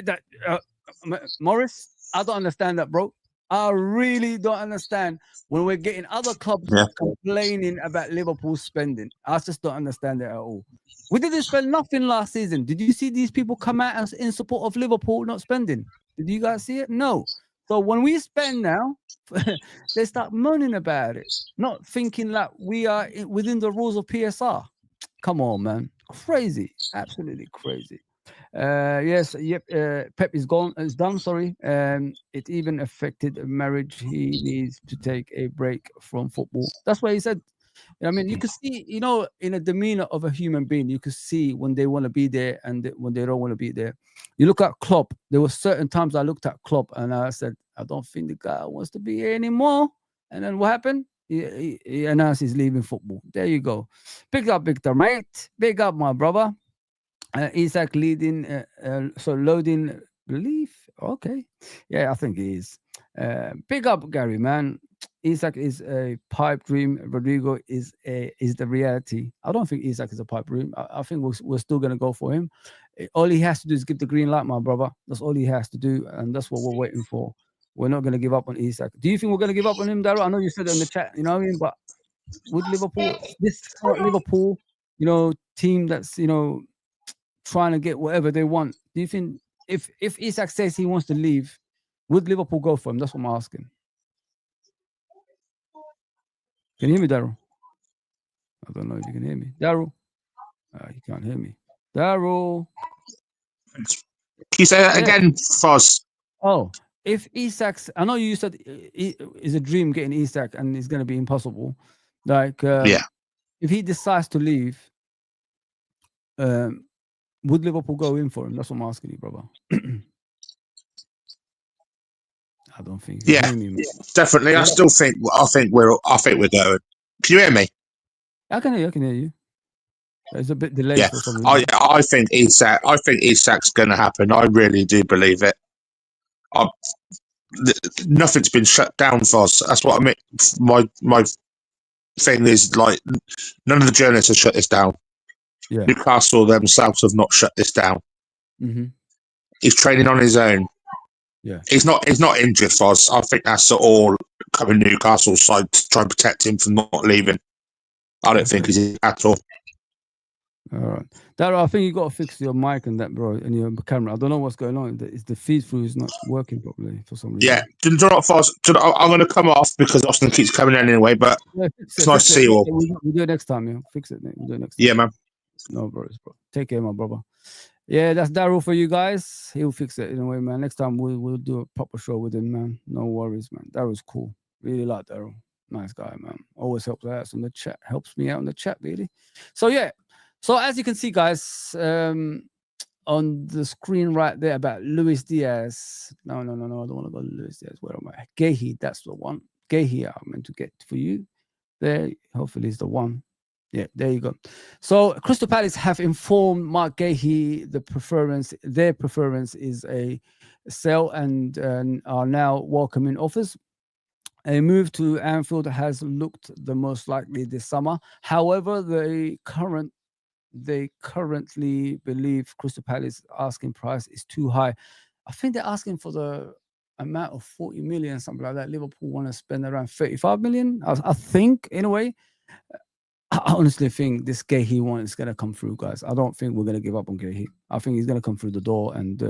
A: Morris, I don't understand that, bro. I really don't understand when we're getting other clubs complaining about Liverpool spending. I just don't understand it at all. We didn't spend nothing last season. Did you see these people come out in support of Liverpool not spending? Did you guys see it? No. So when we spend now, they start moaning about it, not thinking that we are within the rules of PSR. Come on, man. Crazy. Absolutely crazy. Pep is done. Sorry. It even affected marriage. He needs to take a break from football. That's what he said. I mean, you could see, in a demeanor of a human being, you could see when they want to be there and when they don't want to be there. You look at Klopp. There were certain times I looked at Klopp and I said, I don't think the guy wants to be here anymore. And then what happened? He announced he's leaving football. There you go. Big up, Victor, mate. Big up, my brother. Isak loading belief. Okay. Yeah, I think he is. Big up, Gary, man. Isak is a pipe dream. Rodrigo is the reality. I don't think Isak is a pipe dream. I think we're still going to go for him. All he has to do is give the green light, my brother. That's all he has to do, and that's what we're waiting for. We're not going to give up on Isak. Do you think we're going to give up on him, Daryl? I know you said it in the chat, but with Liverpool, this Liverpool, team that's, trying to get whatever they want. Do you think if Isak says he wants to leave, would Liverpool go for him? That's what I'm asking. Can you hear me, Daryl? I don't know if you can hear me. Daryl? You can't hear me. Daryl?
E: Can you say that again, Foz?
A: Oh, if Isak's... I know you said it's a dream getting Isak and it's going to be impossible. If he decides to leave, would Liverpool go in for him? That's what I'm asking you, brother. I don't think.
E: Yeah, definitely. I think we're going. Can you hear me?
A: I can hear you. There's a bit delayed.
E: Yeah,
A: for some reason.
E: I think Isak's going to happen. I really do believe it. Nothing's been shut down for us. That's what I mean. My thing is none of the journalists have shut this down.
A: Yeah.
E: Newcastle themselves have not shut this down.
A: Mm-hmm.
E: He's training on his own.
A: Yeah.
E: He's not injured, Foz. I think that's all coming Newcastle's side to try and protect him from not leaving. I don't think he's at all.
A: All right, Darryl, I think you got to fix your mic and that, bro, and your camera. I don't know what's going on. It's the feed through is not working properly for some reason.
E: Yeah, do you know what, Foz? I'm going to come off because Austin keeps coming in anyway, but
A: Yeah,
E: it's nice to see you all.
A: We'll do it next time, yeah. Fix it, mate. We'll do it next time.
E: Yeah, man.
A: No worries, bro. Take care, my brother. Yeah, that's Darryl for you guys. He'll fix it in a way, man. Next time we'll do a proper show with him, man. No worries, man. Darryl's cool. Really like Darryl. Nice guy, man. Always helps out in the chat. Helps me out in the chat, really. So yeah. So as you can see, guys, on the screen right there about Luis Diaz. No. I don't want to go to Luis Diaz. Where am I? Gehi, that's the one. Gehi, I'm meant to get for you. There, hopefully it's the one. Yeah, there you go. So Crystal Palace have informed Mark Gehi their preference is a sell and are now welcoming offers. A move to Anfield has looked the most likely this summer. However, they currently believe Crystal Palace asking price is too high. I think they're asking for the amount of 40 million, something like that. Liverpool want to spend around 35 million, I think, in a way. I honestly think this Gehi one is going to come through, guys. I don't think we're going to give up on Gehi. I think he's going to come through the door, and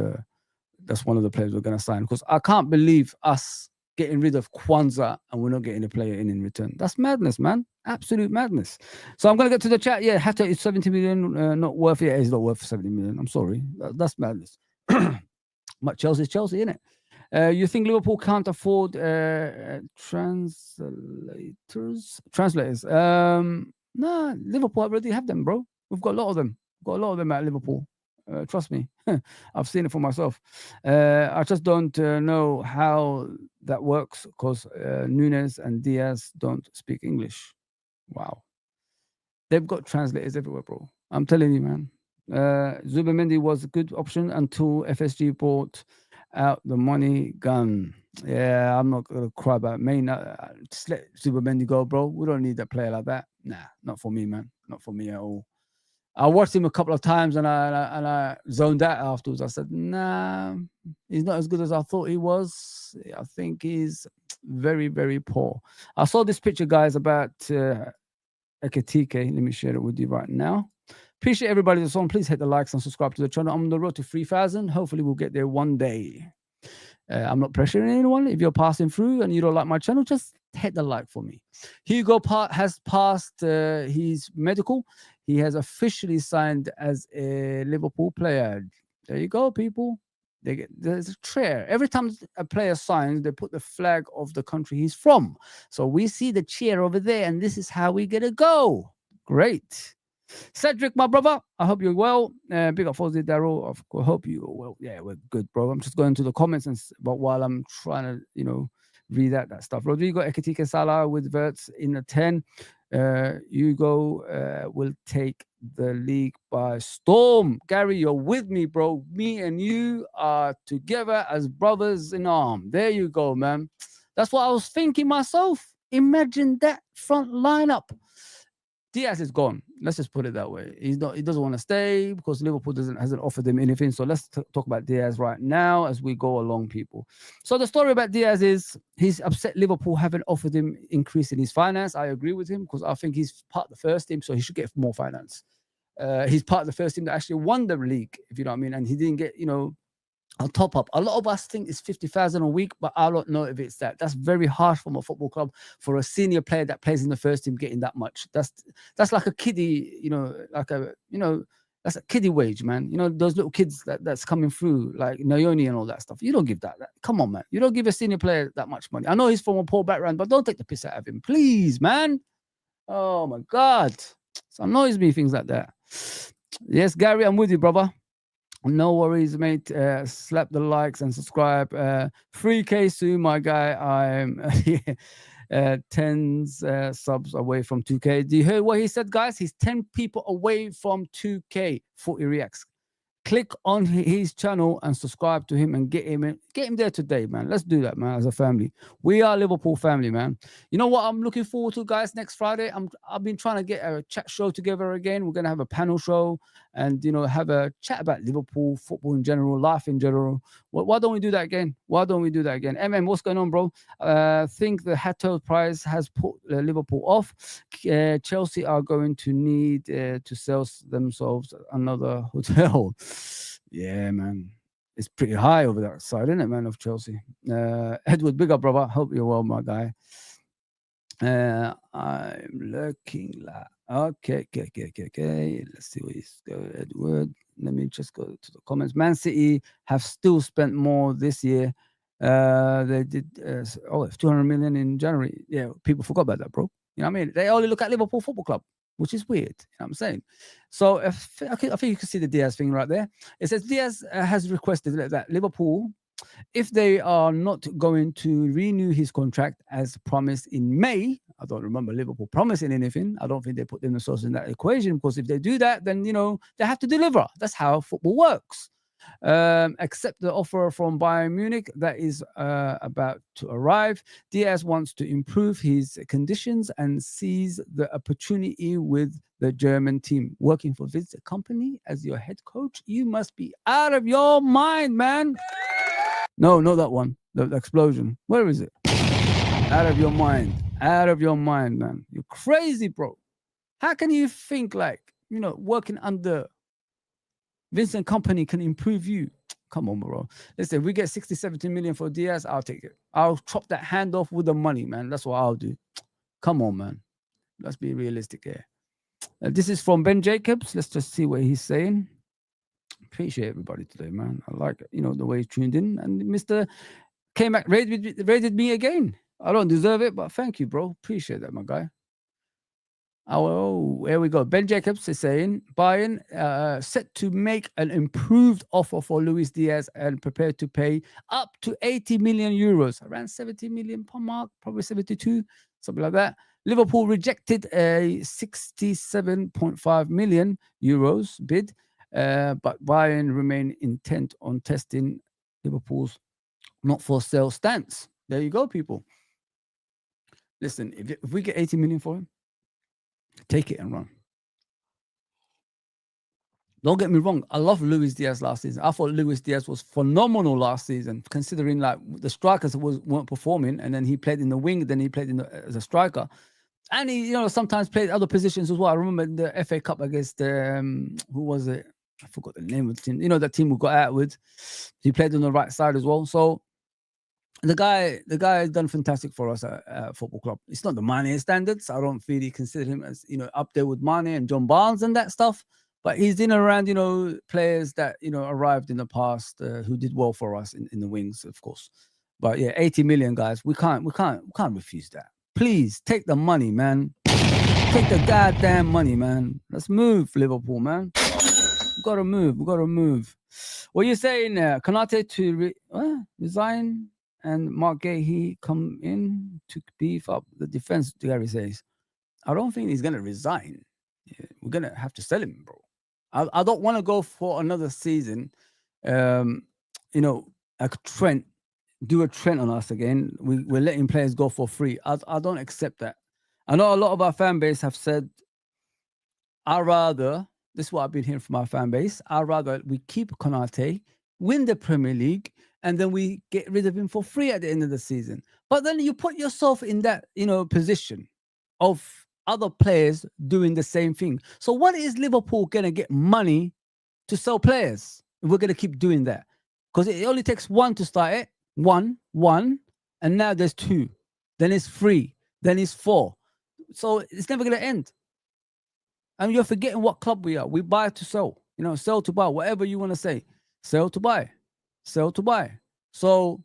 A: that's one of the players we're going to sign. Because I can't believe us getting rid of Kwanzaa and we're not getting a player in return. That's madness, man. Absolute madness. So I'm going to get to the chat. Yeah, Hatta is 70 million, not worth it. It's not worth 70 million. I'm sorry. That's madness. But Chelsea's Chelsea, isn't it? You think Liverpool can't afford translators? No, Liverpool already have them, bro. We've got a lot of them. Got a lot of them at Liverpool. Trust me. I've seen it for myself. I just don't know how that works because Nunes and Diaz don't speak English. Wow. They've got translators everywhere, bro. I'm telling you, man. Zubimendi was a good option until FSG bought out the money gun. Yeah, I'm not going to cry about Main. Just let Zubimendi go, bro. We don't need a player like that. Nah, not for me, man. Not for me at all. I watched him a couple of times and I zoned out afterwards. I said, nah, he's not as good as I thought he was. I think he's very, very poor. I saw this picture, guys, about Ekitike. Let me share it with you right now. Appreciate everybody that's on. Please hit the likes and subscribe to the channel. I'm on the road to 3,000. Hopefully we'll get there one day. I'm not pressuring anyone. If you're passing through and you don't like my channel, just hit the like for me. Hugo has passed his medical. He has officially signed as a Liverpool player. There you go, people. There's a chair. Every time a player signs, they put the flag of the country he's from. So we see the chair over there, and this is how we're going to go. Great. Cedric, my brother, I hope you're well. Big up Fozzy, Darryl. I hope you're well. Yeah, we're good, bro. I'm just going to the comments, but while I'm trying to, read out that stuff. Rodrigo, Ekitike, Salah with Verts in a 10. Hugo will take the league by storm. Gary, you're with me, bro. Me and you are together as brothers in arms. There you go, man. That's what I was thinking myself. Imagine that front lineup. Diaz is gone. Let's just put it that way. He doesn't want to stay because Liverpool hasn't offered him anything. So let's talk about Diaz right now as we go along, people. So the story about Diaz is he's upset Liverpool haven't offered him increase in his finance. I agree with him because I think he's part of the first team, so he should get more finance. He's part of the first team that actually won the league, if you know what I mean, and he didn't get, a top up. A lot of us think it's 50,000 a week, but I don't know if it's that. That's very harsh from a football club for a senior player that plays in the first team getting that much. That's like a kiddie, that's a kiddie wage, man. Those little kids that's coming through, like Nayoni and all that stuff. You don't give that. Come on, man. You don't give a senior player that much money. I know he's from a poor background, but don't take the piss out of him, please, man. Oh my God, it annoys me things like that. Yes, Gary, I'm with you, brother. No worries, mate. Slap the likes and subscribe. 3K soon, my guy. I'm 10 subs away from 2K. Do you hear what he said, guys? He's 10 people away from 2K. 40 reacts. click on his channel and subscribe to him and get him there today, man. Let's do that, man. As a family, we are Liverpool family, man. You know what I'm looking forward to, guys? Next Friday, I've been trying to get a chat show together again. We're gonna have a panel show and have a chat about Liverpool football in general, life in general. Why don't we do that again? MM, what's going on, bro? Think the Hato prize has put Liverpool off. Chelsea are going to need to sell themselves another hotel. Yeah, man. It's pretty high over that side, isn't it, man, of Chelsea? Edward, big up, brother. Hope you're well, my guy. I'm looking like... Okay. Let's see what he's going, Edward. Let me just go to the comments. Man City have still spent more this year. They did 200 million in January. Yeah, people forgot about that, bro. You know what I mean? They only look at Liverpool Football Club, which is weird. You know what I'm saying? So I think you can see the Diaz thing right there. It says Diaz has requested that Liverpool, if they are not going to renew his contract as promised in May, I don't remember Liverpool promising anything. I don't think they put themselves in that equation, because if they do that, then, they have to deliver. That's how football works. Accept the offer from Bayern Munich that is about to arrive. Diaz wants to improve his conditions and sees the opportunity with the German team. Working for this company as your head coach, you must be out of your mind, man. No, not that one. The explosion. Where is it? Out of your mind. Out of your mind, man. You're crazy, bro. How can you think working under Vincent Company can improve you? Come on, bro. Listen, if we get 60, 70 million for Diaz, I'll take it. I'll chop that hand off with the money, man. That's what I'll do. Come on, man. Let's be realistic here. This is from Ben Jacobs. Let's just see what he's saying. Appreciate everybody today, man. I like, the way he tuned in. And Mr. K-Mac rated me again. I don't deserve it, but thank you, bro. Appreciate that, my guy. Oh, here we go. Ben Jacobs is saying Bayern set to make an improved offer for Luis Diaz and prepared to pay up to 80 million euros, around 70 million per mark, probably 72, something like that. Liverpool rejected a 67.5 million euros bid, but Bayern remain intent on testing Liverpool's not for sale stance. There you go, people. Listen, if we get 80 million for him, take it and run. Don't get me wrong. I love Luis Diaz last season. I thought Luis Diaz was phenomenal last season, considering the strikers weren't performing, and then he played in the wing, then he played as a striker, and he sometimes played other positions as well. I remember the FA Cup against who was it? I forgot the name of the team. That team we got out with. He played on the right side as well. So the guy has done fantastic for us at football club. It's not the Mane standards. I don't really consider him as up there with Mane and John Barnes and that stuff. But he's in and around players that arrived in the past who did well for us in the wings, of course. But yeah, 80 million, guys. We can't refuse that. Please take the money, man. Take the goddamn money, man. Let's move, Liverpool, man. We gotta move. What are you saying? Konate to resign? And Mark Gahey come in to beef up the defense, Gary says. I don't think he's going to resign. Yeah, we're going to have to sell him, bro. I don't want to go for another season, a trend, do a trend on us again. We're letting players go for free. I don't accept that. I know a lot of our fan base have said, this is what I've been hearing from our fan base, I'd rather we keep Konate, win the Premier League, and then we get rid of him for free at the end of the season. But then you put yourself in that, position of other players doing the same thing. So what is Liverpool going to get money to sell players if we're going to keep doing that? Because it only takes one to start it. One, and now there's two. Then it's 3. Then it's 4. So it's never going to end. And you're forgetting what club we are. We buy to sell. Sell to buy, whatever you want to say. Sell to buy. Sell to buy. So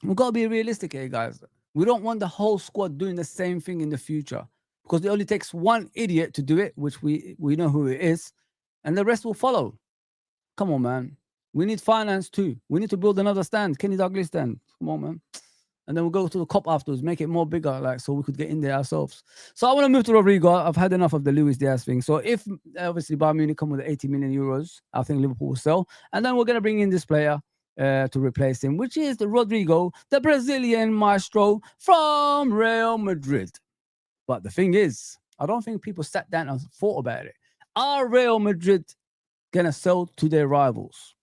A: we've got to be realistic here, guys. We don't want the whole squad doing the same thing in the future, because it only takes one idiot to do it, which we know who it is, and the rest will follow. Come on, man. We need finance too. We need to build another stand. Kenny Douglas stand. Come on, man. and then we'll go to the cop afterwards, make it more bigger, like so we could get in there ourselves. So I want to move to Rodrigo. I've had enough of the Luis Diaz thing. So if obviously Bayern Munich come with 80 million euros, I think Liverpool will sell, and then we're going to bring in this player to replace him, which is the Rodrigo, the Brazilian maestro from Real Madrid. But the thing is, I don't think people sat down and thought about it. Are Real Madrid gonna sell to their rivals?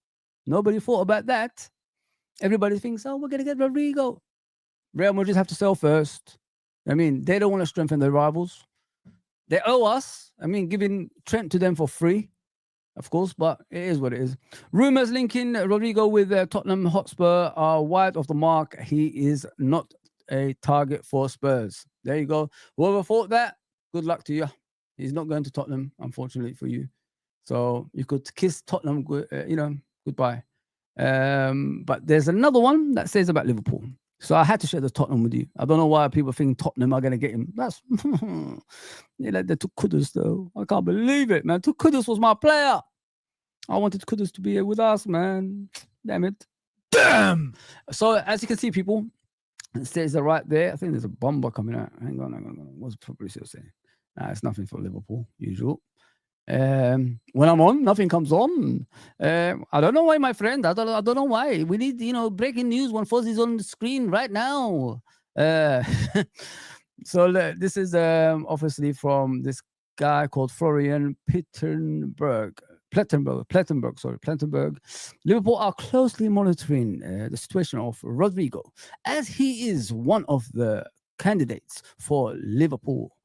A: Nobody thought about that. Everybody thinks, oh, we're gonna get Rodrigo. Real Madrid have to sell first. I mean, they don't want to strengthen their rivals. They owe us. I mean, giving Trent to them for free, of course, but it is what it is. Rumors linking Rodrigo with Tottenham Hotspur are wide of the mark. He is not a target for Spurs. There you go. Whoever thought that, good luck to you. He's not going to Tottenham, unfortunately for you. So you could kiss Tottenham, goodbye. But there's another one that says about Liverpool. So I had to share the Tottenham with you. I don't know why people think Tottenham are going to get him. That's they took Kudus though. I can't believe it, man. Kudus was my player. I wanted Kudus to be here with us, man. Damn it. Damn. So as you can see, people, it says right there. I think there's a bomber coming out. Hang on. What's Fabrizio saying? It's nothing for Liverpool, usual. When I'm on, nothing comes on. I don't know why, my friend. I don't know why. We need, breaking news when Fozzie's on the screen right now. So this is obviously from this guy called Florian Plettenberg. Liverpool are closely monitoring the situation of Rodrigo, as he is one of the candidates for Liverpool.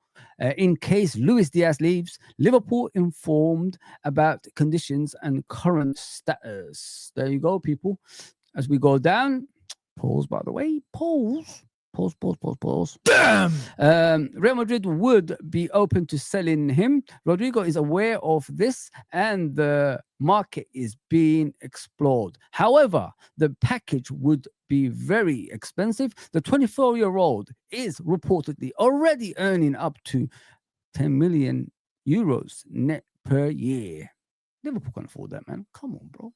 A: In case Luis Diaz leaves, Liverpool informed about conditions and current status. There you go, people. As we go down, pause, by the way, pause. Damn! Real Madrid would be open to selling him. Rodrigo is aware of this and the market is being explored. However, the package would be very expensive. The 24-year-old is reportedly already earning up to 10 million euros net per year. Liverpool can afford that, man. Come on, bro.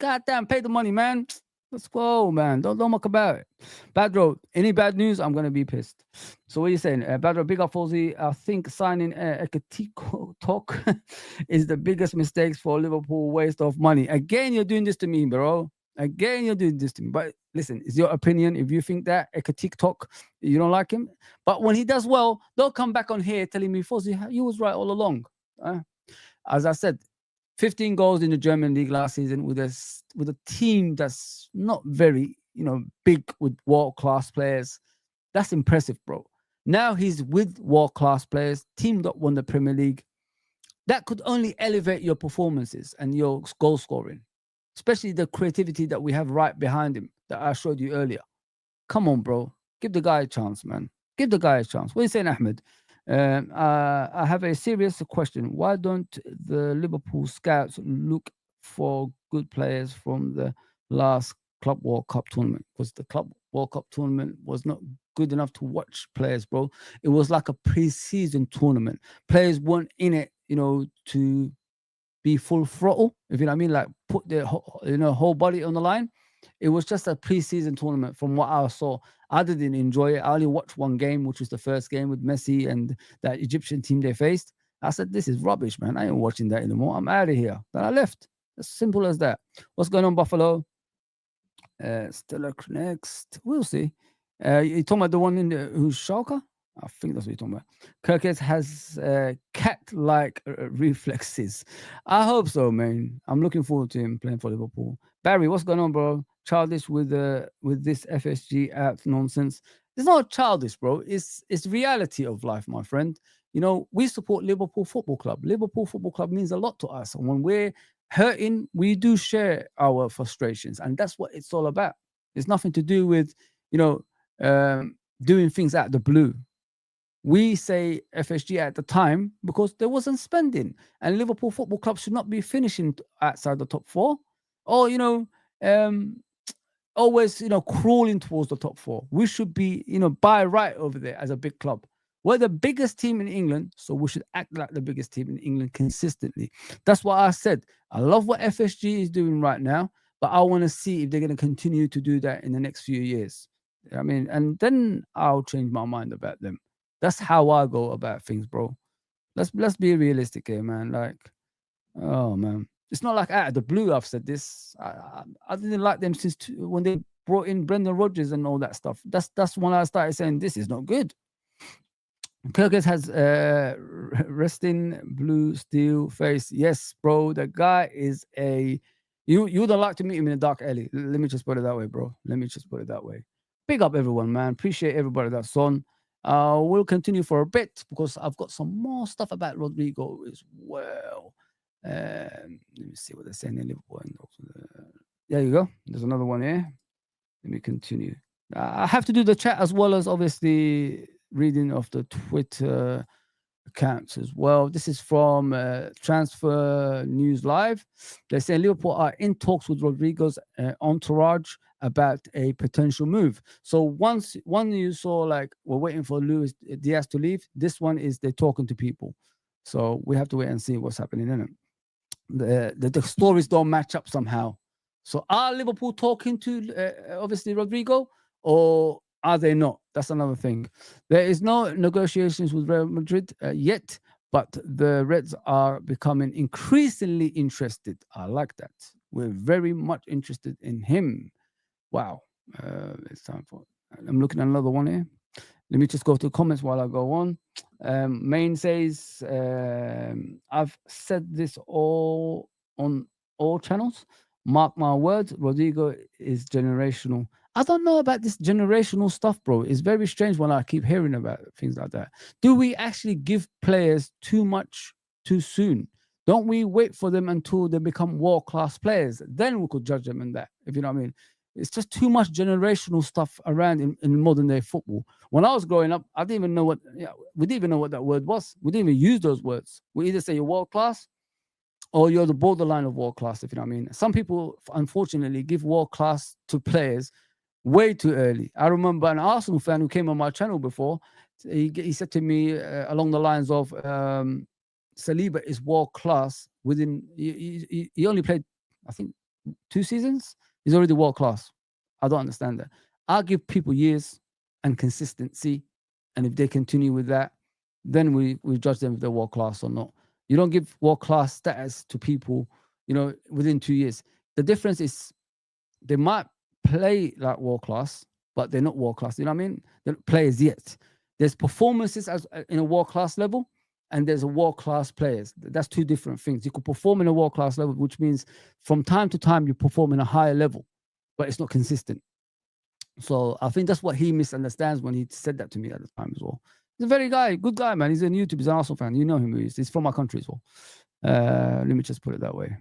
A: Goddamn, pay the money, man. Let's go, man. Don't muck about it. Badro, any bad news? I'm going to be pissed. So what are you saying? Badro, big up, Fozzie. I think signing Ekitike is the biggest mistake for Liverpool. Waste of money. Again, you're doing this to me, bro. Again, you're doing this to me. But listen, it's your opinion. If you think that Ekitike, you don't like him. But when he does well, don't come back on here telling me, Fozzie, you was right all along. As I said, 15 goals in the German league last season with a team that's not very, big with world-class players. That's impressive, bro. Now he's with world-class players, team that won the Premier League. That could only elevate your performances and your goal scoring, especially the creativity that we have right behind him that I showed you earlier. Come on, bro. Give the guy a chance, man. Give the guy a chance. What are you saying, Ahmed? I have a serious question. Why don't the Liverpool scouts look for good players from the last Club World Cup tournament? Because the Club World Cup tournament was not good enough to watch players, bro. It was like a pre-season tournament. Players weren't in it, to be full throttle, if you know what I mean, like put their whole body on the line. It was just a pre-season tournament from what I saw. I didn't enjoy it. I only watched one game, which was the first game with Messi and that Egyptian team they faced. I said, this is rubbish, man. I ain't watching that anymore. I'm out of here. Then I left. As simple as that. What's going on, Buffalo? Stella next. We'll see. You talking about the one in who's Schalke? I think that's what you're talking about. Kirkes has cat-like reflexes. I hope so, man. I'm looking forward to him playing for Liverpool. Barry, what's going on, bro? Childish with this FSG app nonsense. It's not childish, bro. It's reality of life, my friend. We support Liverpool Football Club. Liverpool Football Club means a lot to us. And when we're hurting, we do share our frustrations. And that's what it's all about. It's nothing to do with, doing things out of the blue. We say FSG at the time because there wasn't spending. And Liverpool Football Club should not be finishing outside the top 4. Or, always, crawling towards the top 4. We should be, by right over there as a big club. We're the biggest team in England, so we should act like the biggest team in England consistently. That's what I said. I love what FSG is doing right now, but I want to see if they're going to continue to do that in the next few years. I mean, and then I'll change my mind about them. That's how I go about things, bro. Let's be realistic here, man. Like, oh man, it's not like out of the blue I've said this. I didn't like them since when they brought in Brendan Rodgers and all that stuff. That's when I started saying this is not good. Kirkes has resting blue steel face. Yes, bro. The guy is a you don't like to meet him in a dark alley. Let me just put it that way, bro. Let me just put it that way. Big up everyone, man. Appreciate everybody that's on. We'll continue for a bit because I've got some more stuff about Rodrigo as well. Let me see what they're saying in Liverpool. There you go. There's another one here. Let me continue. I have to do the chat as well as obviously reading of the Twitter accounts as well. This is from Transfer News Live. They say Liverpool are in talks with Rodrigo's entourage about a potential move. So one you saw like we're waiting for Luis Diaz to leave. This one is they're talking to people. So we have to wait and see what's happening in it. The stories don't match up somehow. So are Liverpool talking to obviously Rodrigo, or are they not? That's another thing. There is no negotiations with Real Madrid yet, but the Reds are becoming increasingly interested. I like that. We're very much interested in him. Wow. It's time for. I'm looking at another one here. Let me just go to comments while I go on. Main says, I've said this all on all channels. Mark my words, Rodrigo is generational. I don't know about this generational stuff, bro. It's very strange when I keep hearing about things like that. Do we actually give players too much too soon? Don't we wait for them until they become world-class players? Then we could judge them in that, if you know what I mean. It's just too much generational stuff around in modern day football. When I was growing up, I didn't even know what, we didn't even know what that word was. We didn't even use those words. We either say you're world-class or you're the borderline of world-class, if you know what I mean. Some people, unfortunately, give world-class to players way too early. I remember an Arsenal fan who came on my channel before. He said to me along the lines of, Saliba is world-class within, he only played, I think, 2 seasons. He's already world-class. I don't understand that. I'll give people years and consistency. And if they continue with that, then we judge them if they're world-class or not. You don't give world-class status to people, within 2 years. The difference is they might play like world-class, but they're not world-class. You know what I mean? They're not players yet. There's performances as in a world-class level, and there's a world-class players. That's 2 different things. You could perform in a world-class level, which means from time to time you perform in a higher level, but it's not consistent. So I think that's what he misunderstands when he said that to me at the time as well. He's a very good guy, man. He's on YouTube. He's an Arsenal fan. You know him. He's from my country as well. Let me just put it that way.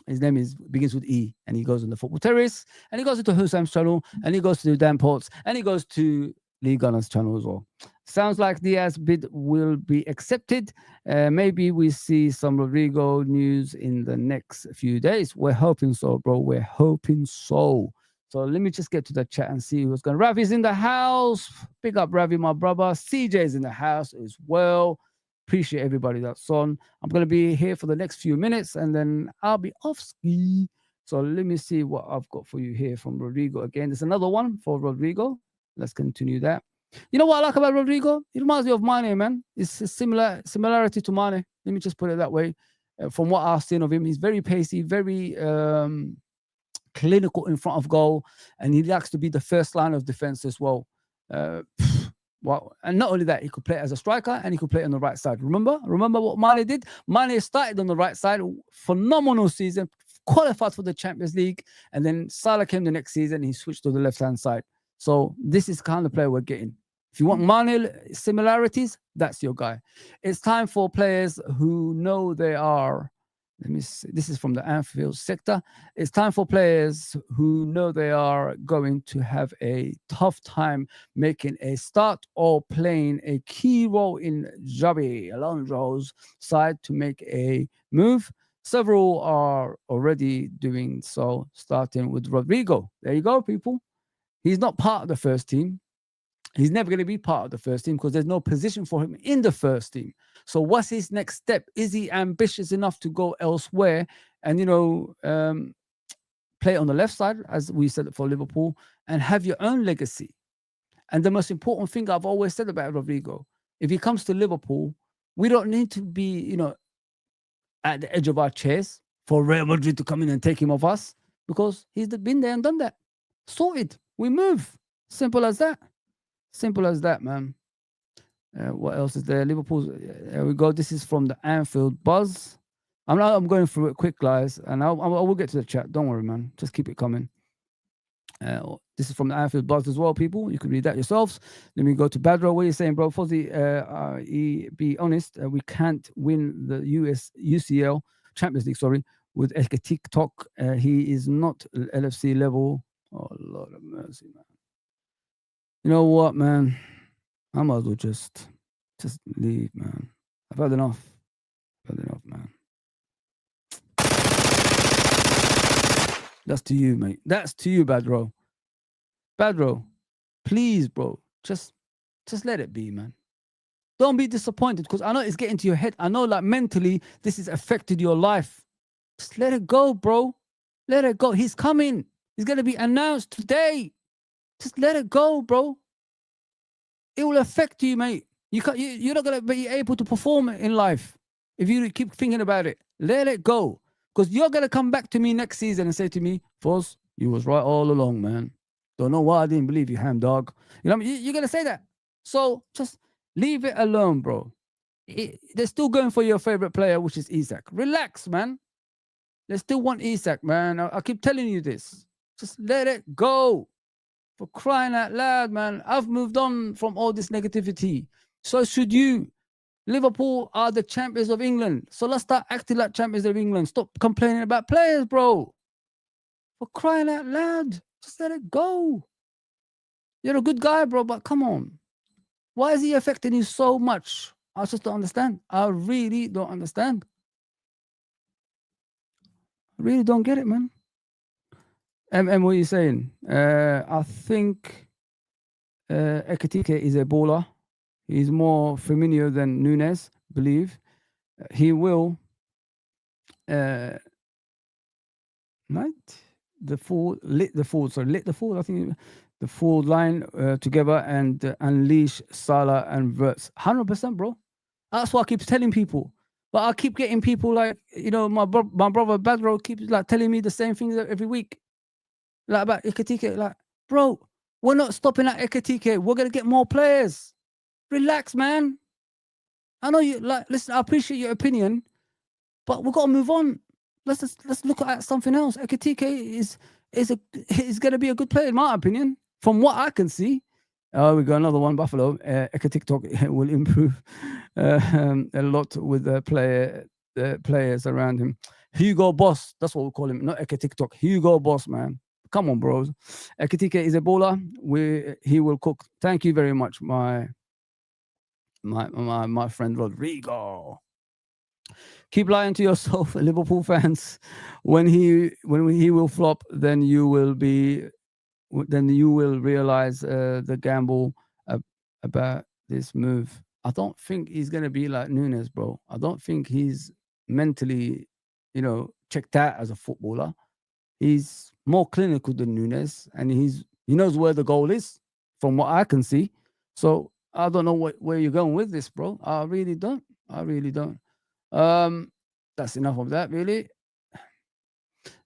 A: His name begins with E, and he goes on the Football Terrace, and he goes into Husam's channel, and he goes to Dan Ports, and he goes to Lee Gunner's channel as well. Sounds like Diaz bid will be accepted. Maybe we see some Rodrigo news in the next few days. We're hoping so, bro. We're hoping so. So let me just get to the chat and see what's going on. Ravi's in the house. Big up Ravi, my brother. CJ's in the house as well. Appreciate everybody that's on. I'm going to be here for the next few minutes, and then I'll be off ski. So let me see what I've got for you here from Rodrigo again. There's another one for Rodrigo. Let's continue that. You know what I like about Rodrigo? He reminds me of Mane, man. It's a similarity to Mane. Let me just put it that way. From what I've seen of him, he's very pacey, very clinical in front of goal, and he likes to be the first line of defense as well. Well, and not only that, he could play as a striker and he could play on the right side. Remember what Mane did? Mane started on the right side, phenomenal season, qualified for the Champions League, and then Salah came the next season, he switched to the left-hand side. So this is the kind of player we're getting. If you want Mane similarities, that's your guy. It's time for players who know they are. Let me see. This is from the Anfield sector. It's time for players who know they are going to have a tough time making a start or playing a key role in Xabi Alonso's side to make a move. Several are already doing so, starting with Rodrigo. There you go, people. He's not part of the first team. He's never going to be part of the first team because there's no position for him in the first team. So what's his next step? Is he ambitious enough to go elsewhere and, play on the left side, as we said for Liverpool, and have your own legacy? And the most important thing I've always said about Rodrigo, if he comes to Liverpool, we don't need to be, you know, at the edge of our chairs for Real Madrid to come in and take him off us, because he's been there and done that. Sorted. We move. Simple as that. Simple as that, man. What else is there? Liverpool. There we go. This is from the Anfield Buzz. I'm going through it quick, guys, and I will get to the chat. Don't worry, man. Just keep it coming. This is from the Anfield Buzz as well, people. You can read that yourselves. Let me go to Badro. What are you saying, bro? Fozzy, be honest, we can't win the UCL Champions League, sorry, with Ekitike. He is not LFC level. Oh, Lord of mercy, man. You know what, man? I might as well just leave, man. I've had enough. Man. That's to you, mate. That's to you, Badro. Badro, please, bro. Just let it be, man. Don't be disappointed, because I know it's getting to your head. I know, like, mentally, this has affected your life. Just let it go, bro. Let it go. He's coming. He's going to be announced today. Just let it go, bro. It will affect you, mate. You're not going to be able to perform in life if you keep thinking about it. Let it go. Because you're going to come back to me next season and say to me, Foz, you was right all along, man. Don't know why I didn't believe you, ham dog. You know what I mean? You're going to say that. So just leave it alone, bro. They're still going for your favorite player, which is Isak. Relax, man. They still want Isak, man. I keep telling you this. Just let it go. For crying out loud, man. I've moved on from all this negativity. So should you. Liverpool are the champions of England. So let's start acting like champions of England. Stop complaining about players, bro. For crying out loud. Just let it go. You're a good guy, bro, but come on. Why is he affecting you so much? I just don't understand. I really don't understand. I really don't get it, man. what are you saying? I think Ekitike is a baller. He's more Firmino than Nunes, believe. He will lit the forward, I think the forward line together and unleash Salah and Verts. 100%, bro. That's what I keep telling people. But I keep getting people like, you know, my brother Badro keeps like telling me the same things every week. Like about Ekitike. Like, bro, we're not stopping at Ekitike. We're going to get more players. Relax, man. I know you like, listen, I appreciate your opinion, but we've got to move on. Let's look at something else. Ekitike is going to be a good player, in my opinion, from what I can see. Oh, we got another one, Buffalo. Ekitike will improve a lot with the players around him. Hugo Boss, that's what we call him, not Ekitike. Hugo Boss, man. Come on, bros. Ekitike is a baller. He will cook. Thank you very much, my friend Rodrigo. Keep lying to yourself, Liverpool fans. When he will flop, then you will realize the gamble about this move. I don't think he's gonna be like Nunes, bro. I don't think he's mentally, checked out as a footballer. He's more clinical than Nunes, and he knows where the goal is, from what I can see. So I don't know where you're going with this, bro. I really don't. That's enough of that, really.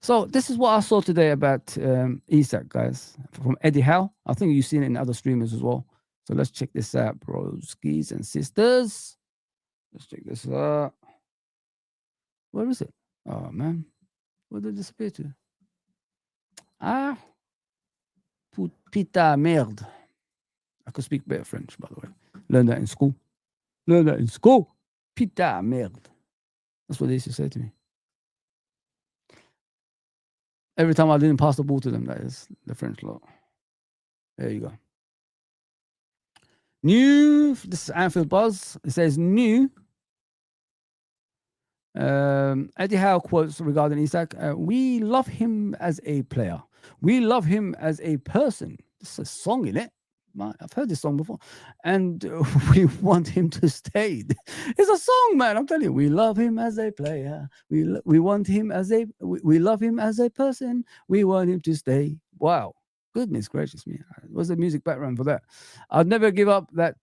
A: So this is what I saw today about Isak, guys, from Eddie Howe. I think you've seen it in other streamers as well. So let's check this out, broskies and sisters. Let's check this out. Where is it? Oh, man. Where did it disappear to? Ah. Puta merde. I could speak better French, by the way. Learn that in school. Puta merde. That's what they used to say to me. Every time I didn't pass the ball to them, that is the French law. There you go. New. This is Anfield Buzz. It says new. Eddie Howe quotes regarding Isak. We love him as a player. We love him as a person. This is a song, in it. I've heard this song before, and we want him to stay. It's a song, man. I'm telling you, we love him as a player. We want him as we love him as a person. We want him to stay. Wow, Goodness gracious me. What's the music background for that? I'll never give up that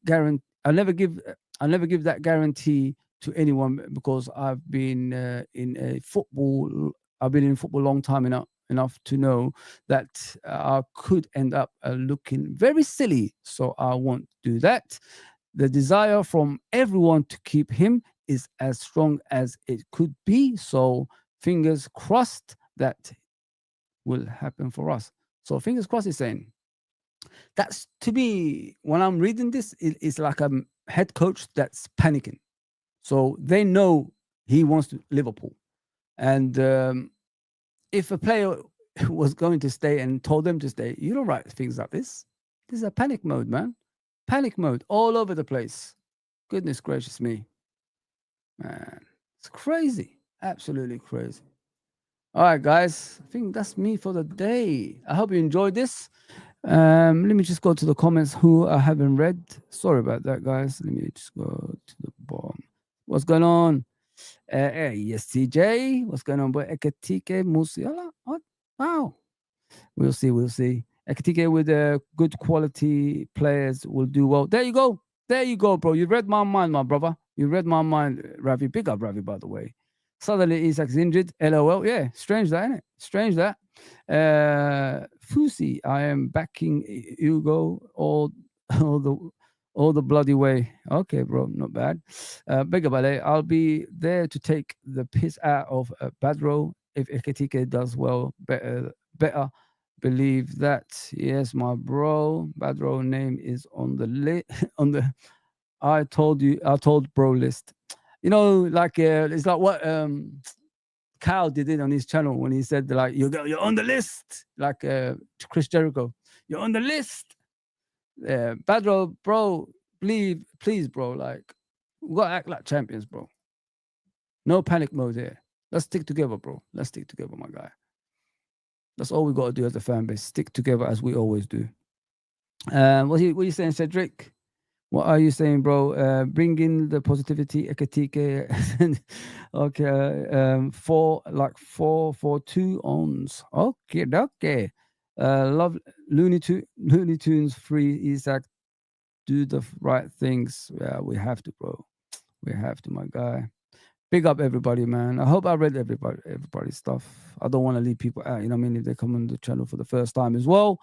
A: guarantee. I'll never give that guarantee to anyone because I've been in football. I've been in football a long time enough to know that I could end up looking very silly. So I won't do that. The desire from everyone to keep him is as strong as it could be. So fingers crossed that will happen for us. So fingers crossed is saying. That's, to me, when I'm reading this, it's like a head coach that's panicking. So they know he wants to Liverpool. And if a player was going to stay and told them to stay, you don't write things like this. This is a panic mode, man. Panic mode all over the place. Goodness gracious me. Man, it's crazy. Absolutely crazy. All right, guys. I think that's me for the day. I hope you enjoyed this. Let me just go to the comments who I haven't read. Sorry about that, guys. Let me just go to the bottom. What's going on? Yes, CJ. What's going on, boy? Ekitike, Musiala. What? Wow. We'll see. Ekitike with good quality players will do well. There you go, bro. You read my mind, my brother. You read my mind, Ravi. Big up, Ravi, by the way. Suddenly, Isak's injured. LOL. Yeah, strange that, isn't it? Strange that. Fusi, I am backing Hugo all the bloody way. Okay, bro, not bad. Big up, LA. I'll be there to take the piss out of Badro if Ekitike does well. Better believe that. Yes, my bro. Badro name is on the list. I told bro list. You know, like it's like what Kyle did it on his channel when he said like you're on the list, like Chris Jericho, you're on the list. Badro, bro, please, bro, like we gotta act like champions, bro. No panic mode here. Let's stick together, bro. Let's stick together, my guy. That's all we gotta do as a fan base. Stick together as we always do. What are you saying, Cedric? What are you saying, bro? Bring in the positivity, Ekitike. Okay, 4 ons. Okay. Love Looney Tunes free Isak. Do the right things. Yeah, we have to, bro. We have to, my guy. Big up everybody, man. I hope I read everybody's stuff. I don't want to leave people out. You know what I mean? If they come on the channel for the first time as well.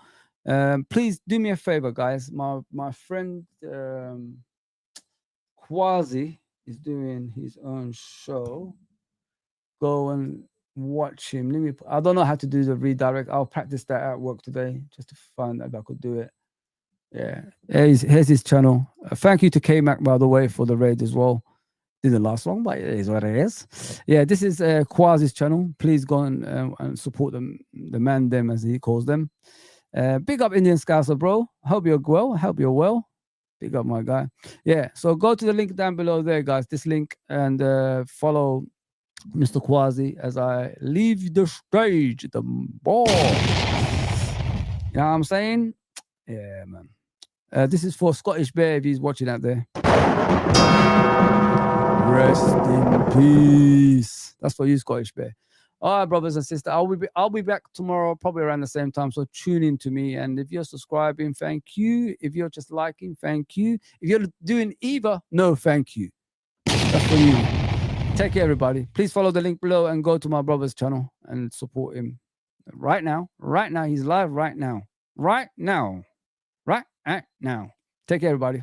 A: Please do me a favor, guys. My friend Quasi is doing his own show. Go and watch him. I don't know how to do the redirect. I'll practice that at work today just to find out if I could do it. Yeah, here's his channel. Thank you to K-Mac, by the way, for the raid as well. Didn't last long, but it is what it is. Yeah, this is Quasi's channel. Please go and support them, the man, them, as he calls them. Big up Indian Scouser, bro. Hope you're well. Big up, my guy. Yeah, so go to the link down below there, guys. This link, and follow Mr. Quasi as I leave the stage, the ball. You know what I'm saying? Yeah, man. This is for Scottish Bear if he's watching out there. Rest in peace. That's for you, Scottish Bear. All right, brothers and sisters. I'll be back tomorrow, probably around the same time. So tune in to me. And if you're subscribing, thank you. If you're just liking, thank you. If you're doing either, no, thank you. That's for you. Take care, everybody. Please follow the link below and go to my brother's channel and support him right now. Right now, he's live right now. Right now. Take care, everybody.